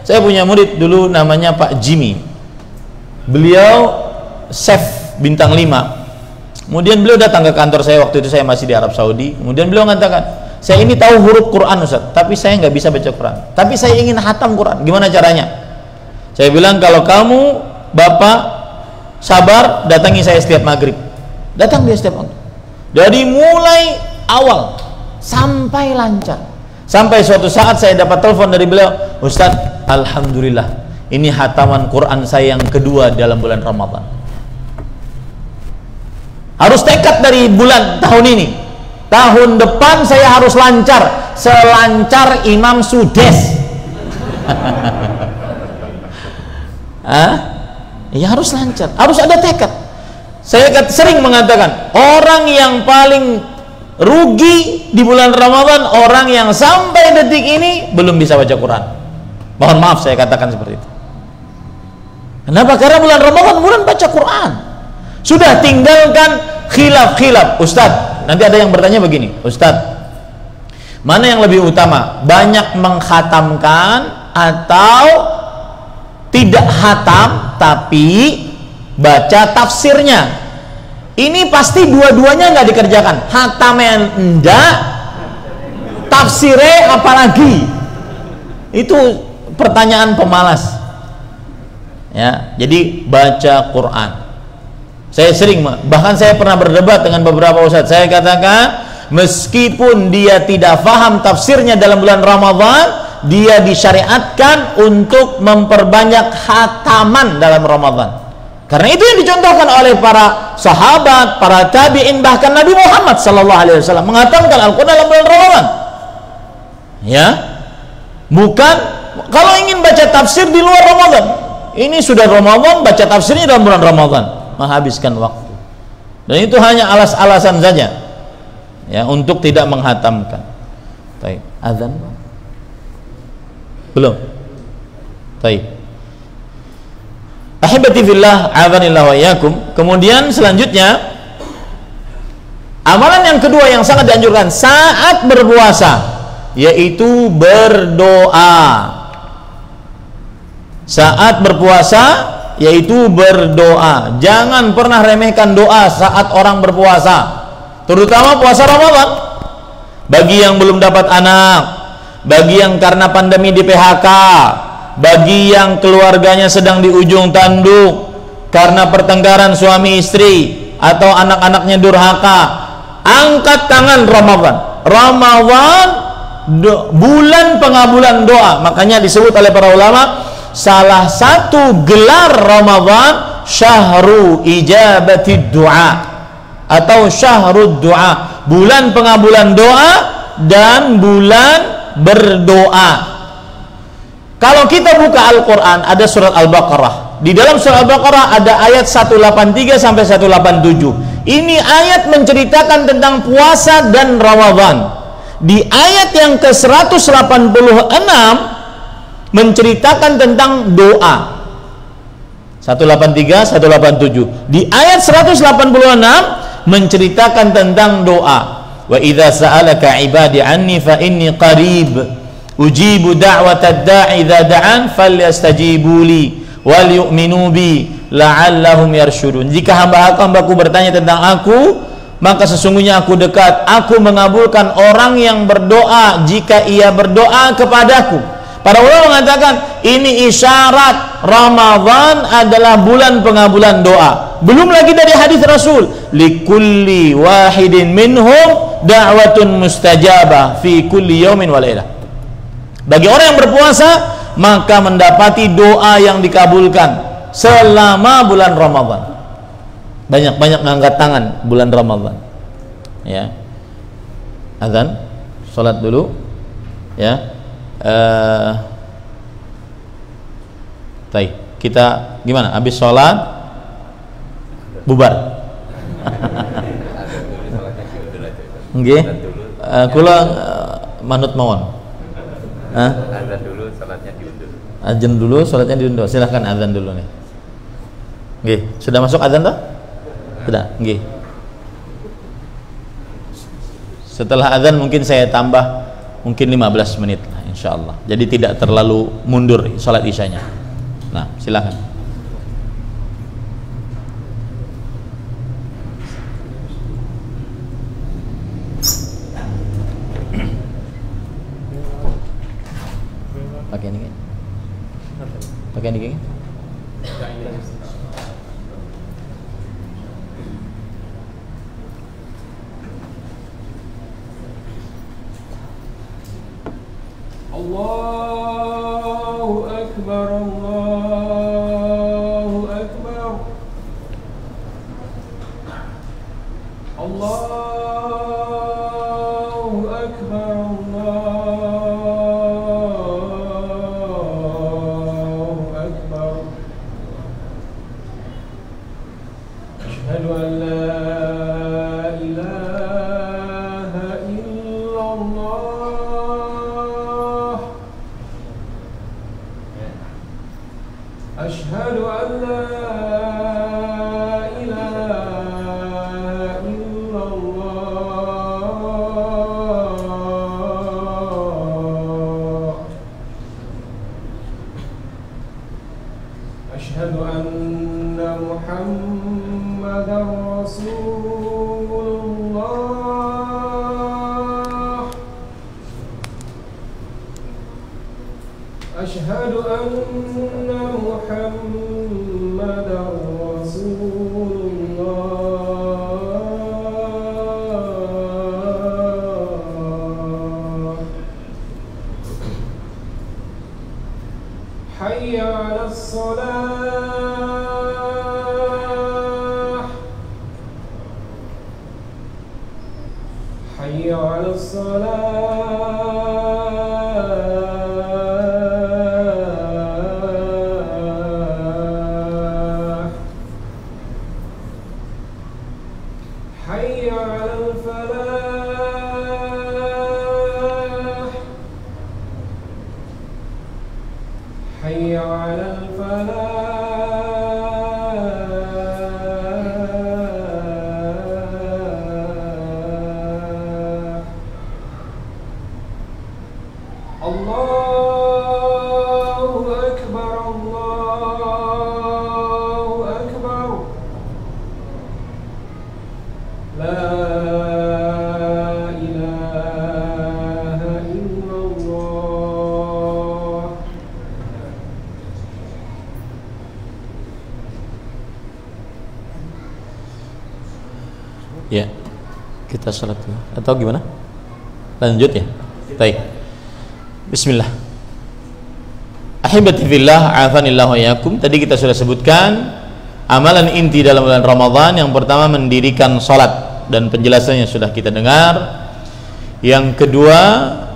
Speaker 1: Saya punya murid dulu namanya Pak Jimmy. Beliau chef bintang 5. Kemudian beliau datang ke kantor saya, waktu itu saya masih di Arab Saudi. Kemudian beliau mengatakan, saya ini tahu huruf Quran Ustaz, tapi saya nggak bisa baca Quran, tapi saya ingin hatam Quran, gimana caranya? Saya bilang, kalau kamu Bapak sabar, datangi saya setiap maghrib. Datang dia setiap maghrib, dari mulai awal sampai lancar. Sampai suatu saat saya dapat telepon dari beliau, Ustaz, alhamdulillah, ini hataman Quran saya yang kedua dalam bulan Ramadan. Harus tekad dari bulan tahun ini, tahun depan saya harus lancar, selancar Imam Sudes. Ya harus lancar, harus ada tekad. Saya sering mengatakan, orang yang paling rugi di bulan Ramadan, orang yang sampai detik ini belum bisa baca Quran. Mohon maaf saya katakan seperti itu. Kenapa? Karena bulan Ramadan bulan baca Quran. Sudah, tinggalkan khilaf-khilaf. Ustadz, nanti ada yang bertanya begini, Ustadz, mana yang lebih utama, banyak menghatamkan atau tidak hatam tapi baca tafsirnya? Ini pasti dua-duanya nggak dikerjakan. Hatamnya enggak, tafsirnya apalagi. Itu pertanyaan pemalas. Ya, jadi baca Quran. Saya sering, bahkan saya pernah berdebat dengan beberapa ustadz. Saya katakan, meskipun dia tidak paham tafsirnya dalam bulan Ramadan, dia disyariatkan untuk memperbanyak hataman dalam Ramadan. Karena itu yang dicontohkan oleh para sahabat, para tabi'in, bahkan Nabi Muhammad SAW menghatamkan Al-Quran dalam bulan Ramadan. Ya, bukan kalau ingin baca tafsir di luar Ramadan. Ini sudah Ramadan, baca tafsirnya dalam bulan Ramadan, menghabiskan waktu. Dan itu hanya alas-alasan saja, ya, untuk tidak menghatamkan. Baik, azan belum? Baik. Ahibati fillah, a'adzanillahu wa iyyakum. Kemudian selanjutnya, amalan yang kedua yang sangat dianjurkan saat berpuasa, yaitu berdoa. Saat berpuasa, yaitu berdoa. Jangan pernah remehkan doa saat orang berpuasa, terutama puasa Ramadan. Bagi yang belum dapat anak, bagi yang karena pandemi di PHK, bagi yang keluarganya sedang di ujung tanduk karena pertengkaran suami istri atau anak-anaknya durhaka, angkat tangan. Ramadan bulan pengabulan doa. Makanya disebut oleh para ulama, salah satu gelar Ramadan syahru ijabati du'a atau syahrud du'a, bulan pengabulan doa dan bulan berdoa. Kalau kita buka Al-Quran, ada surat Al-Baqarah. Di dalam surat Al-Baqarah ada ayat 183 sampai 187. Ini ayat menceritakan tentang puasa dan Ramadan. Di ayat yang ke-186 menceritakan tentang doa. 183, 187. Di ayat 186 menceritakan tentang doa. Wa idza sa'alaka 'ibadi 'anni fa inni qarib ujibu da'watad da'i idza da'an falyastajibu li wal yu'minu bi la'allahum yarsyudun. Jika hamba-hambaku bertanya tentang aku, maka sesungguhnya aku dekat, aku mengabulkan orang yang berdoa jika ia berdoa kepadaku. Para ulama mengatakan ini isyarat Ramadan adalah bulan pengabulan doa. Belum lagi dari hadis Rasul, likulli wahidin minhum da'watun mustajabah fi kulli yaumin wa lailah. Bagi orang yang berpuasa, maka mendapati doa yang dikabulkan selama bulan Ramadan. Banyak-banyak ngangkat tangan bulan Ramadan. Ya. Azan, salat dulu. Ya. Baik, kita gimana? Habis sholat bubar. Nggih. Kula manut mawon.
Speaker 2: Azan dulu, salatnya diundur.
Speaker 1: Azan dulu, salatnya diundur. Silahkan azan dulu nih. Nggih, sudah masuk azan toh? Sudah, nggih. Setelah azan mungkin saya tambah mungkin 15 menit lah, insyaallah. Jadi tidak terlalu mundur salat isyanya. Nah, silakan. pakai ini.
Speaker 3: Allahu Akbar, Allahu Akbar, Allahu Akbar, Allahu Akbar. Asyhadu an la ilaha illallah. Asyhadu an la ilaha illallah. Asyhadu anna Muhammadar Rasulullah. Asyhadu anna Muhammadar Rasulullah. Hayya 'alas salah. Hayya 'alas salah. Hayya 'alal falah. Hayya 'alal falah. Allahu Akbar, Allahu Akbar. La ilaha illallah.
Speaker 1: Ya, kita salat dulu. Atau gimana? Lanjut ya. Baik. Bismillah. Ahibati fillah, afanillah wa iyyakum. Tadi kita sudah sebutkan amalan inti dalam bulan Ramadan. Yang pertama mendirikan salat dan penjelasannya sudah kita dengar. Yang kedua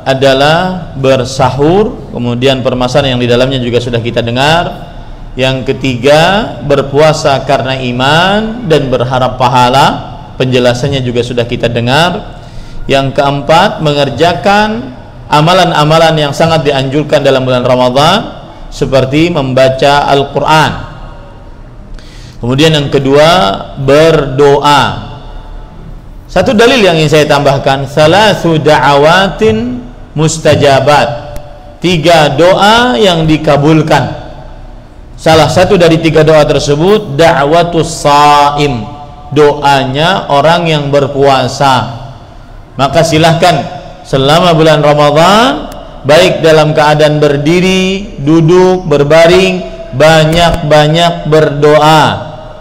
Speaker 1: adalah bersahur, kemudian permasalahan yang di dalamnya juga sudah kita dengar. Yang ketiga berpuasa karena iman dan berharap pahala, penjelasannya juga sudah kita dengar. Yang keempat mengerjakan amalan-amalan yang sangat dianjurkan dalam bulan Ramadan seperti membaca Al-Quran. Kemudian yang kedua berdoa. Satu dalil yang ingin saya tambahkan, salasu da'awatin mustajabat, 3 doa yang dikabulkan. Salah satu dari 3 doa tersebut da'watus shaim, doanya orang yang berpuasa. Maka silahkan selama bulan Ramadan, baik dalam keadaan berdiri, duduk, berbaring, banyak-banyak berdoa,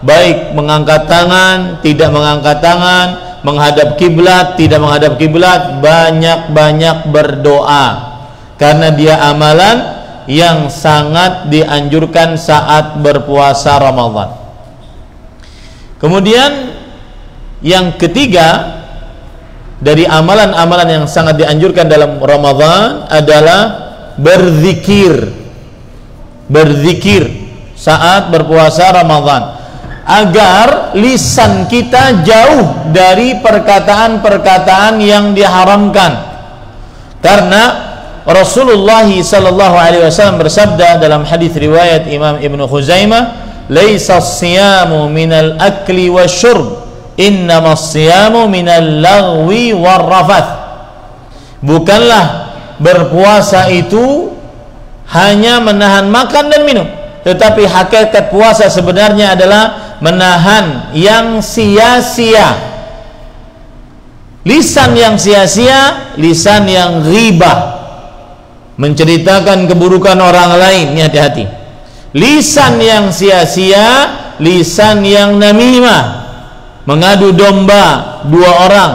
Speaker 1: baik mengangkat tangan, tidak mengangkat tangan, menghadap kiblat, tidak menghadap kiblat, banyak-banyak berdoa, karena dia amalan yang sangat dianjurkan saat berpuasa Ramadan. Kemudian yang ketiga dari amalan-amalan yang sangat dianjurkan dalam Ramadan adalah berzikir. Berzikir saat berpuasa Ramadan, agar lisan kita jauh dari perkataan-perkataan yang diharamkan. Karena Rasulullah sallallahu alaihi wasallam bersabda dalam hadis riwayat Imam Ibnu Khuzaimah, "Laisa as-siyamu minal akli wasyurb, innamas siyamu minal lagwi warrafath." Bukanlah berpuasa itu hanya menahan makan dan minum, tetapi hakikat puasa sebenarnya adalah menahan yang sia-sia. Lisan yang sia-sia, lisan yang ghibah, menceritakan keburukan orang lain, ini hati-hati. Lisan yang sia-sia, lisan yang namimah, mengadu domba dua orang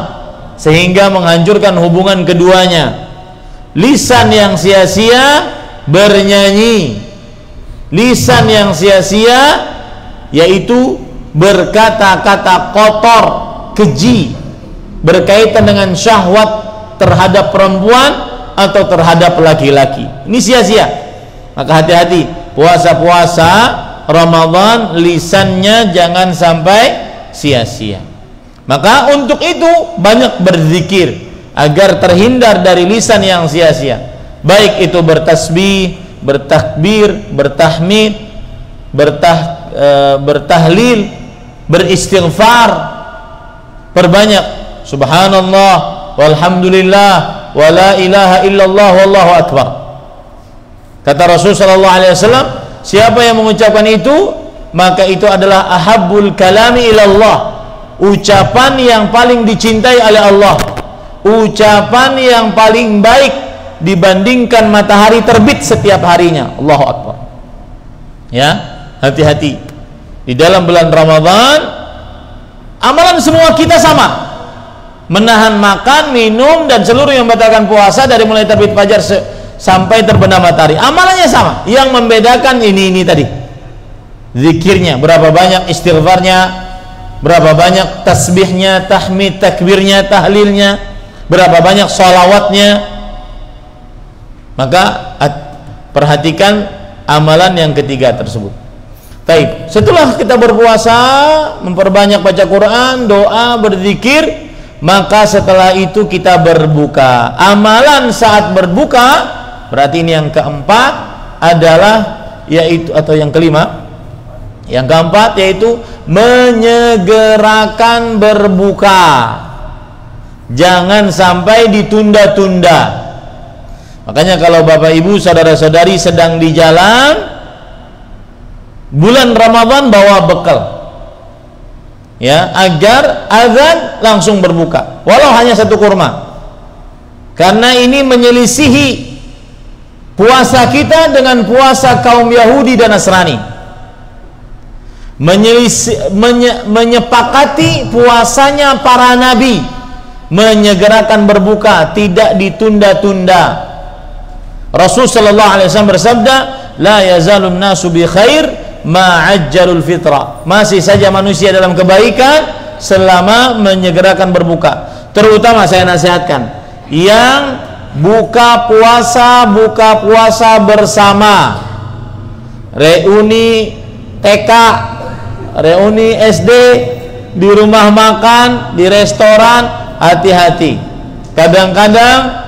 Speaker 1: sehingga menghancurkan hubungan keduanya. Lisan yang sia-sia bernyanyi, lisan yang sia-sia yaitu berkata-kata kotor, keji, berkaitan dengan syahwat terhadap perempuan atau terhadap laki-laki. Ini sia-sia. Maka hati-hati, puasa-puasa Ramadan lisannya jangan sampai sia-sia. Maka untuk itu banyak berzikir agar terhindar dari lisan yang sia-sia. Baik itu bertasbih, bertakbir, bertahmid, bertahlil, beristighfar, perbanyak subhanallah walhamdulillah wala ilaha illallah wallahu akbar. Kata Rasul sallallahu alaihi wasallam, siapa yang mengucapkan itu, maka itu adalah ahabbul kalami ilallah, ucapan yang paling dicintai oleh Allah, ucapan yang paling baik dibandingkan matahari terbit setiap harinya. Allahu akbar. Ya, hati-hati. Di dalam bulan Ramadan amalan semua kita sama. Menahan makan, minum dan seluruh yang membatalkan puasa dari mulai terbit fajar sampai terbenam matahari. Amalannya sama. Yang membedakan ini tadi. Zikirnya berapa banyak, istighfarnya berapa banyak, tasbihnya, tahmid, takbirnya, tahlilnya, berapa banyak sholawatnya. Maka perhatikan amalan yang ketiga tersebut. Baik, setelah kita berpuasa, memperbanyak baca Quran, doa, berzikir, maka setelah itu kita berbuka. Amalan saat berbuka, berarti ini yang keempat adalah yaitu, atau yang kelima, yang keempat yaitu menyegerakan berbuka. Jangan sampai ditunda-tunda. Makanya kalau Bapak Ibu saudara-saudari sedang di jalan bulan Ramadan, bawa bekal ya, agar azan langsung berbuka walau hanya satu kurma, karena ini menyelisihi puasa kita dengan puasa kaum Yahudi dan Nasrani, menyepakati puasanya para nabi, menyegerakan berbuka, tidak ditunda-tunda. Rasul sallallahu alaihi wasallam bersabda, la yazalun nasu bi khair ma'ajjalul fitra. Masih saja manusia dalam kebaikan selama menyegerakan berbuka. Terutama saya nasihatkan yang buka puasa bersama, reuni TK, reuni SD, di rumah makan, di restoran, hati-hati. Kadang-kadang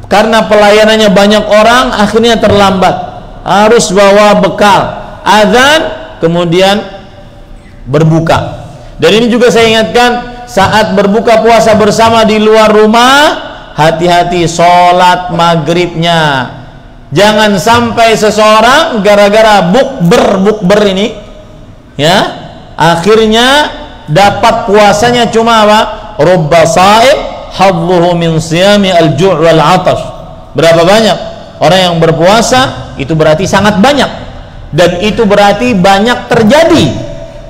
Speaker 1: karena pelayanannya banyak orang, akhirnya terlambat, harus bawa bekal, azan kemudian berbuka. Dan ini juga saya ingatkan, saat berbuka puasa bersama di luar rumah, hati-hati sholat maghribnya. Jangan sampai seseorang gara-gara bukber ini ya, akhirnya dapat puasanya cuma apa? Rubba sha'im hadzuhu min siyami al-ju' wal 'atash. Berapa banyak orang yang berpuasa, itu berarti sangat banyak, dan itu berarti banyak terjadi,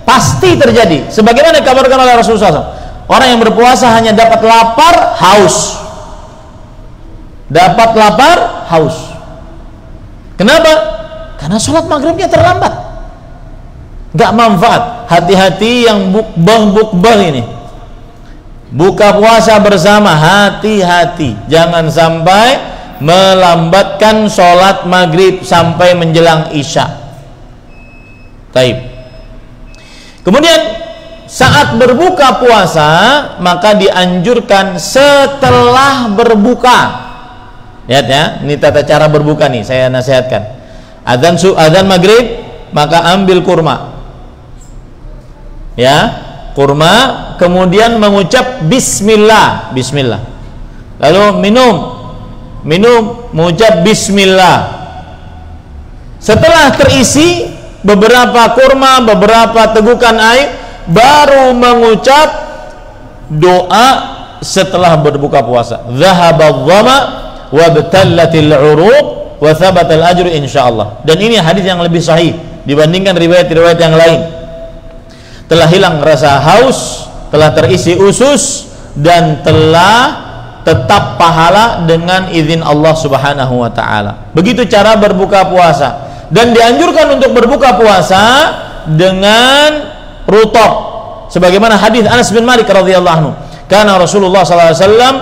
Speaker 1: pasti terjadi sebagaimana dikabarkan oleh Rasulullah SAW. Orang yang berpuasa hanya dapat lapar, haus. Dapat lapar, haus. Kenapa? Karena sholat maghribnya terlambat, gak manfaat. Hati-hati yang bukbah ini, buka puasa bersama, hati-hati, jangan sampai melambatkan sholat maghrib sampai menjelang isya. Taib. Kemudian saat berbuka puasa, maka dianjurkan setelah berbuka. Lihat ya, ini tata cara berbuka nih, saya nasihatkan. Adzan maghrib, maka ambil kurma. Ya, kurma, kemudian mengucap bismillah, lalu minum, mengucap bismillah. Setelah terisi beberapa kurma, beberapa tegukan air, baru mengucap doa setelah berbuka puasa. Dhahabadh dhama wabtallatil uruq wa thabatal ajru insyaallah. Dan ini hadis yang lebih sahih dibandingkan riwayat-riwayat yang lain. Telah hilang rasa haus, telah terisi usus, dan telah tetap pahala dengan izin Allah Subhanahu wa taala. Begitu cara berbuka puasa. Dan dianjurkan untuk berbuka puasa dengan rutab. Sebagaimana hadis Anas bin Malik radhiyallahu anhu, karena Rasulullah sallallahu alaihi wasallam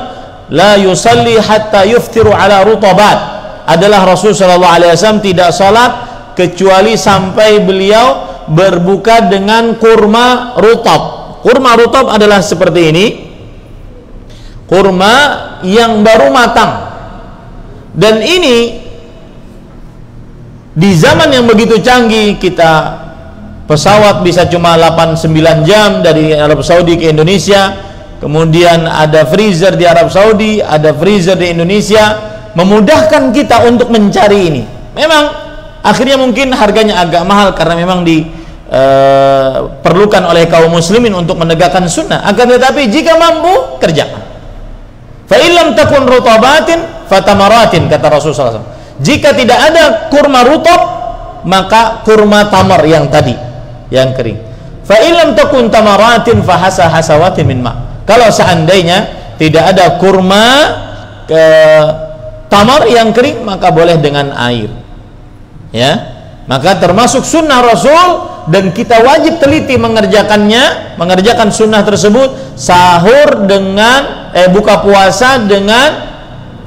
Speaker 1: la yusalli hatta yuftiru ala rutabat. Adalah Rasul sallallahu alaihi wasallam tidak salat kecuali sampai beliau berbuka dengan kurma rutab. Kurma rutab adalah seperti ini. Kurma yang baru matang. Dan ini di zaman yang begitu canggih, kita pesawat bisa cuma 8-9 jam dari Arab Saudi ke Indonesia, kemudian ada freezer di Arab Saudi, ada freezer di Indonesia, memudahkan kita untuk mencari ini. Memang akhirnya mungkin harganya agak mahal karena memang diperlukan oleh kaum muslimin untuk menegakkan sunnah. Akan tetapi jika mampu, kerjakan. Fa illam takun rutabatin fatamaratin, kata Rasulullah SAW. Jika tidak ada kurma rutab, maka kurma tamar yang tadi, yang kering. Fa illam takun tamaratin fa hasawatin min ma. Kalau seandainya tidak ada kurma tamar yang kering, maka boleh dengan air. Ya, maka termasuk sunnah Rasul, dan kita wajib teliti mengerjakannya, mengerjakan sunnah tersebut. Sahur dengan buka puasa dengan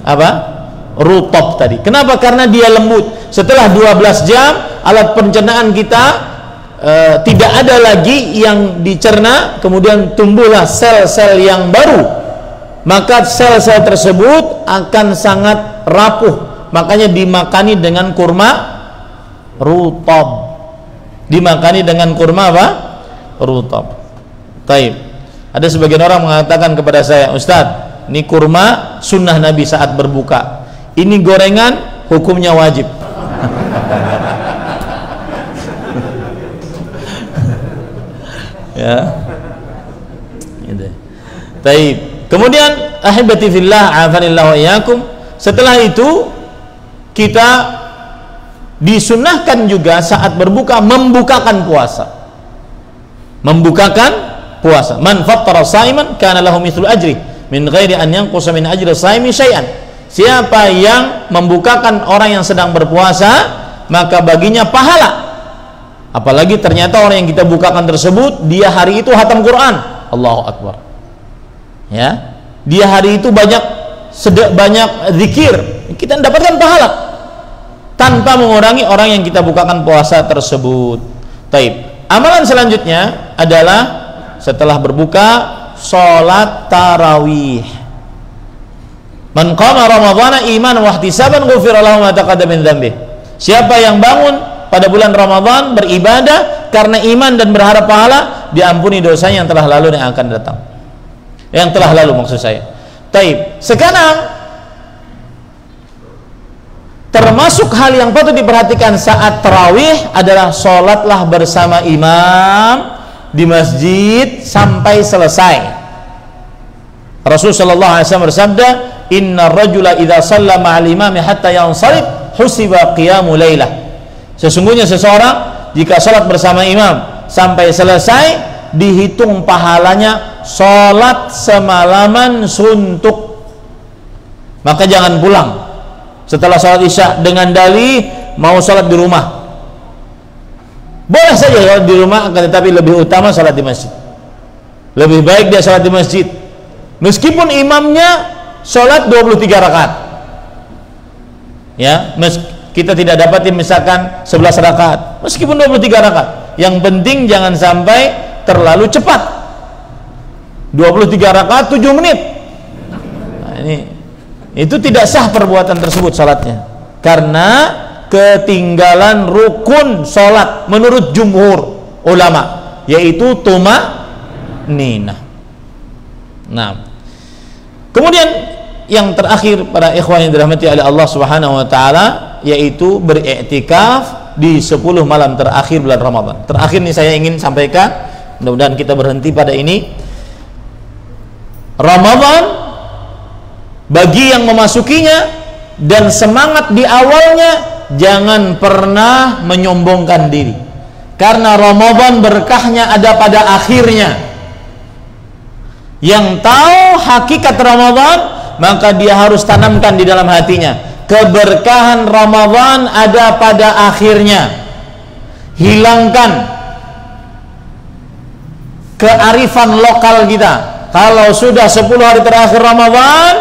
Speaker 1: apa? Rutab tadi. Kenapa? Karena dia lembut. Setelah 12 jam alat pencernaan kita tidak ada lagi yang dicerna, kemudian tumbuhlah sel-sel yang baru, maka sel-sel tersebut akan sangat rapuh. Makanya dimakani dengan kurma rutab. Dimakani dengan kurma apa? Rutab. Taib. Ada sebagian orang mengatakan kepada saya, Ustadz, ini kurma sunnah Nabi saat berbuka, ini gorengan hukumnya wajib. Ya. Gitu. Taib. Kemudian ahibati fillah, afanillahu wa iyyakum. Setelah itu kita disunnahkan juga saat berbuka membukakan puasa. Membukakan puasa. Man fattara shaiman kana lahu mithlu ajri min ghairi an yanqusa min ajri shaimi syai'an. Siapa yang membukakan orang yang sedang berpuasa, maka baginya pahala. Apalagi ternyata orang yang kita bukakan tersebut dia hari itu hatam Quran. Allahu akbar. Ya. Dia hari itu banyak zikir. Kita mendapatkan pahala tanpa mengurangi orang yang kita bukakan puasa tersebut. Taib. Amalan selanjutnya adalah setelah berbuka sholat tarawih. Man qama ramadhana imanan wa ihtisaban ghufira lahu ma taqaddama min dzambi. Siapa yang bangun pada bulan Ramadan beribadah karena iman dan berharap pahala, diampuni dosanya yang telah lalu dan yang akan datang. Yang telah lalu maksud saya. Taib. Sekarang termasuk hal yang patut diperhatikan saat tarawih adalah sholatlah bersama imam di masjid sampai selesai. Rasul sallallahu alaihi wasallam bersabda, "Innar rajula idza shalla ma'al imami hatta yansarif husiba qiyamu lailah." Sesungguhnya seseorang jika salat bersama imam sampai selesai, dihitung pahalanya salat semalaman suntuk. Maka jangan pulang setelah salat Isya dengan dalih mau salat di rumah. Boleh saja salat di rumah, akan tetapi lebih utama salat di masjid. Lebih baik dia salat di masjid. Meskipun imamnya salat 23 rakaat. Ya, kita tidak dapatin misalkan 11 rakaat. Meskipun 23 rakaat. Yang penting jangan sampai terlalu cepat. 23 rakaat 7 menit. Nah, itu tidak sah perbuatan tersebut salatnya. Karena ketinggalan rukun sholat menurut jumhur ulama, yaitu tumanninah. Nah, kemudian yang terakhir para ikhwan yang dirahmati oleh Allah Subhanahu wa taala, yaitu beriktikaf di 10 malam terakhir bulan Ramadan. Terakhir nih saya ingin sampaikan, mudah-mudahan kita berhenti pada ini. Ramadan bagi yang memasukinya dan semangat di awalnya, jangan pernah menyombongkan diri. Karena Ramadan berkahnya ada pada akhirnya. Yang tahu hakikat Ramadan, maka dia harus tanamkan di dalam hatinya, keberkahan Ramadan ada pada akhirnya. Hilangkan kearifan lokal kita. Kalau sudah 10 hari terakhir Ramadan,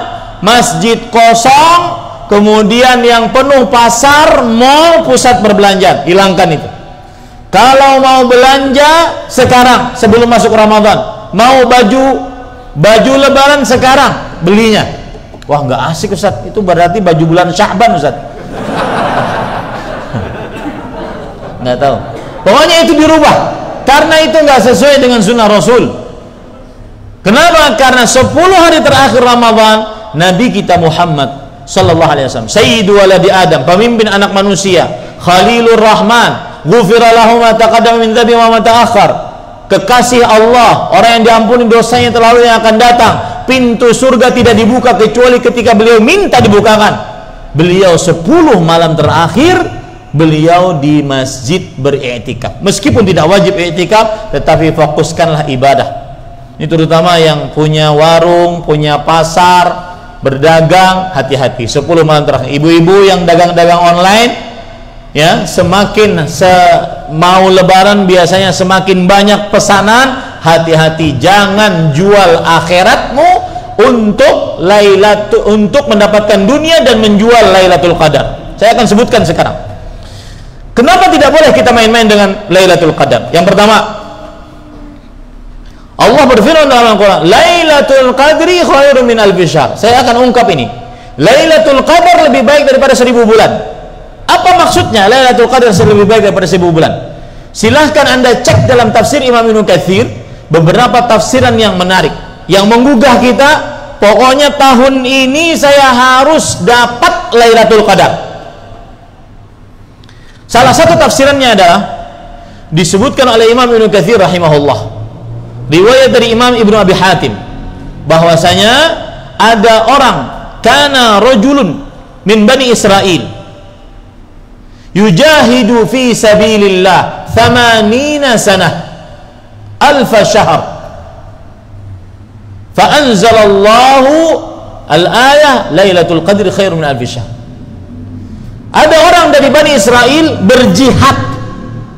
Speaker 1: masjid kosong, kemudian yang penuh pasar, mall, pusat perbelanjaan, hilangkan itu. Kalau mau belanja sekarang sebelum masuk Ramadan, mau baju lebaran sekarang belinya. Wah, nggak asik Ustaz, itu berarti baju bulan Sya'ban Ustaz. Nggak tahu. Pokoknya itu dirubah, karena itu nggak sesuai dengan sunnah Rasul. Kenapa? Karena 10 hari terakhir Ramadan, Nabi kita Muhammad sallallahu alaihi wasallam, sayyidu waladi Adam, pemimpin anak manusia, Khalilur Rahman, ghufira lahu ma taqaddama min dhanbi wa ma ta'akhkhar, kekasih Allah, orang yang diampuni dosanya terlalu yang akan datang. Pintu surga tidak dibuka kecuali ketika beliau minta dibukakan. Beliau 10 malam terakhir beliau di masjid beriktikaf. Meskipun tidak wajib iktikaf, tetapi fokuskanlah ibadah. Ini terutama yang punya warung, punya pasar, berdagang, hati-hati. 10 malam terakhir. Ibu-ibu yang dagang-dagang online, ya, semakin mau lebaran biasanya semakin banyak pesanan. Hati-hati, jangan jual akhiratmu untuk mendapatkan dunia dan menjual Lailatul Qadar. Saya akan sebutkan sekarang. Kenapa tidak boleh kita main-main dengan Lailatul Qadar? Yang pertama, Allah berfirman dalam Al-Quran, Lailatul Qadri khairun min alfi syahr. Saya akan ungkap ini. Lailatul Qadar lebih baik daripada 1000 bulan. Apa maksudnya Lailatul Qadar lebih baik daripada 1000 bulan? Silahkan Anda cek dalam tafsir Imam Ibnu Katsir, beberapa tafsiran yang menarik, yang menggugah kita. Pokoknya tahun ini saya harus dapat Lailatul Qadar. Salah satu tafsirannya adalah disebutkan oleh Imam Ibnu Katsir rahimahullah, riwayat dari Imam Ibnu Abi Hatim, bahwasanya ada orang, kana rajulun min Bani Israil yujahidu fi sabilillah 80 sanah alfa syahr, fa anzalallahu al-ayah Lailatul Qadri khairun min alfi syahr. Ada orang dari Bani Israel berjihad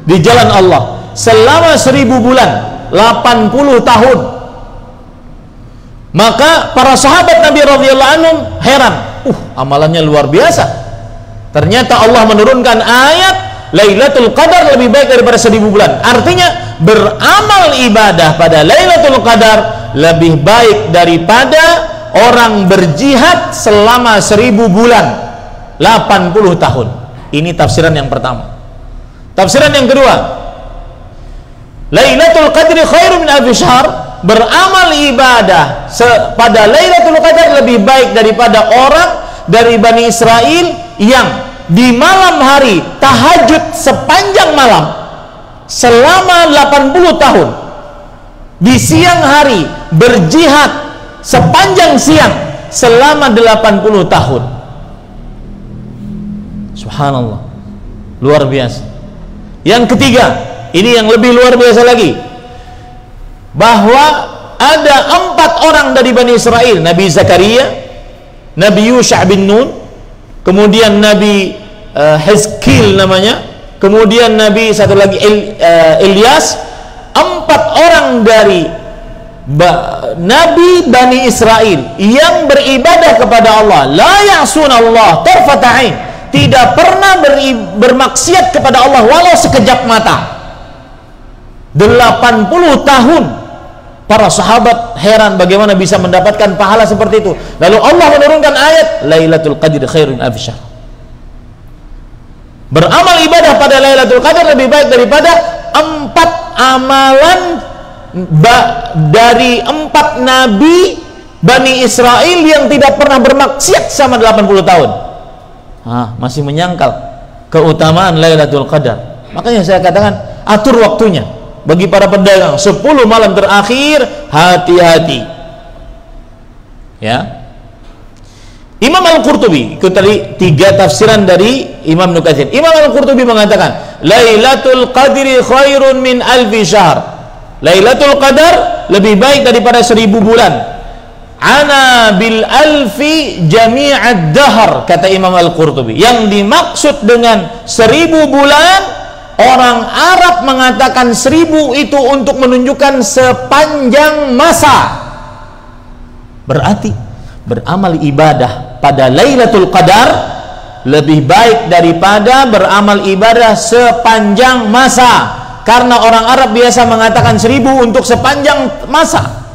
Speaker 1: di jalan Allah selama 1000 bulan, 80 tahun. Maka para sahabat Nabi radhiyallahu anhum heran, amalannya luar biasa. Ternyata Allah menurunkan ayat Lailatul Qadar lebih baik daripada 1000 bulan. Artinya beramal ibadah pada Lailatul Qadar lebih baik daripada orang berjihad selama 1000 bulan, 80 tahun. Ini tafsiran yang pertama. Tafsiran yang kedua, Lailatul Qadri khairun min alfi syahr, beramal ibadah pada Lailatul Qadar lebih baik daripada orang dari Bani Israel yang di malam hari tahajud sepanjang malam selama 80 tahun, di siang hari berjihad sepanjang siang selama 80 tahun. Subhanallah, luar biasa. Yang ketiga, ini yang lebih luar biasa lagi, bahwa ada 4 orang dari Bani Israel, Nabi Zakaria, Nabi Yusha bin Nun, kemudian Nabi Hizkil namanya, kemudian Nabi satu lagi Ilyas. 4 orang dari Nabi Bani Israel yang beribadah kepada Allah, la ya'sunallah tarfata ain, tidak pernah bermaksiat kepada Allah walau sekejap mata. 80 tahun. Para sahabat heran bagaimana bisa mendapatkan pahala seperti itu. Lalu Allah menurunkan ayat Lailatul Qadri khairun min alfi syahr. Beramal ibadah pada Lailatul Qadar lebih baik daripada 4 amalan dari 4 nabi Bani Israel yang tidak pernah bermaksiat sama 80 tahun. Masih menyangkal keutamaan Lailatul Qadar. Makanya saya katakan, atur waktunya. Bagi para pedagang 10 malam terakhir, hati-hati, ya. Imam Al-Qurtubi, ikut tadi 3 tafsiran dari Imam Ibnu Katsir. Imam Al-Qurtubi mengatakan, Lailatul Qadri khairun min alfi syahr. Lailatul Qadar lebih baik daripada 1000 bulan. Ana bil alfi jami'ad dahr, kata Imam Al-Qurtubi. Yang dimaksud dengan 1000 bulan, orang Arab mengatakan 1000 itu untuk menunjukkan sepanjang masa. Berarti beramal ibadah pada Lailatul Qadar lebih baik daripada beramal ibadah sepanjang masa, karena orang Arab biasa mengatakan 1000 untuk sepanjang masa.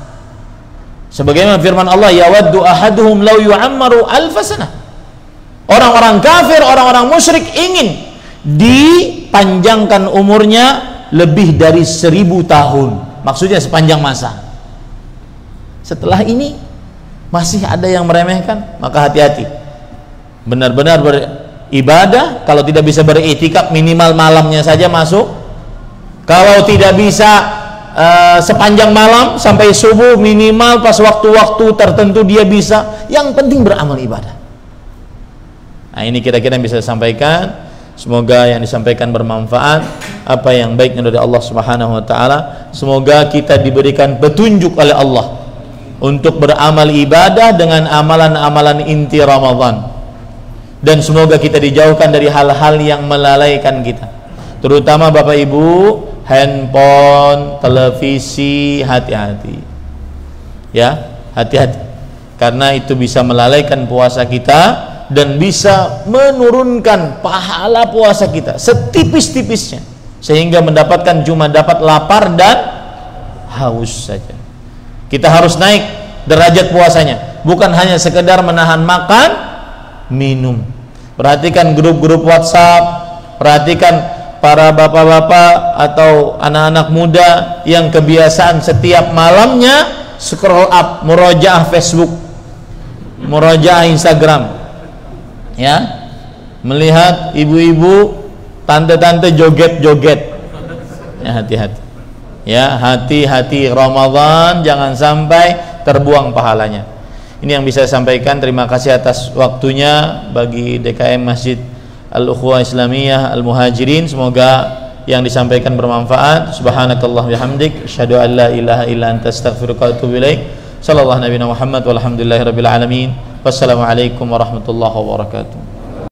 Speaker 1: Sebagaimana firman Allah, yawaddu ahaduhum law yu'ammaru alfasana. Orang-orang kafir, orang-orang musyrik ingin dipanjangkan umurnya lebih dari 1000 tahun, maksudnya sepanjang masa. Setelah ini masih ada yang meremehkan, maka hati-hati. Benar-benar beribadah. Kalau tidak bisa beriktikaf, minimal malamnya saja masuk. Kalau tidak bisa sepanjang malam sampai subuh, minimal pas waktu-waktu tertentu dia bisa. Yang penting beramal ibadah. Nah, ini kira-kira yang bisa saya sampaikan. Semoga yang disampaikan bermanfaat, apa yang baiknya dari Allah Subhanahu wa taala. Semoga kita diberikan petunjuk oleh Allah untuk beramal ibadah dengan amalan-amalan inti Ramadan, dan semoga kita dijauhkan dari hal-hal yang melalaikan kita, terutama Bapak Ibu, handphone, televisi, hati-hati ya, hati-hati, karena itu bisa melalaikan puasa kita dan bisa menurunkan pahala puasa kita setipis-tipisnya, sehingga mendapatkan cuma dapat lapar dan haus saja. Kita harus naik derajat puasanya, bukan hanya sekedar menahan makan, minum. Perhatikan grup-grup WhatsApp, perhatikan para bapak-bapak atau anak-anak muda yang kebiasaan setiap malamnya scroll up, murojaah Facebook, murojaah Instagram, ya, melihat ibu-ibu, tante-tante joget-joget. Ya, hati-hati. Ya, hati-hati, Ramadan jangan sampai terbuang pahalanya. Ini yang bisa saya sampaikan. Terima kasih atas waktunya bagi DKM Masjid Al-Ukhuwah Islamiyah Al-Muhajirin. Semoga yang disampaikan bermanfaat. Subhanakallah bihamdik, asyhadu an la ilaha illa anta, astaghfiruka wa atubu ilaik. Sallallahu nabiyana Muhammad walhamdulillahirabbil alamin. Wassalamualaikum warahmatullahi wabarakatuh.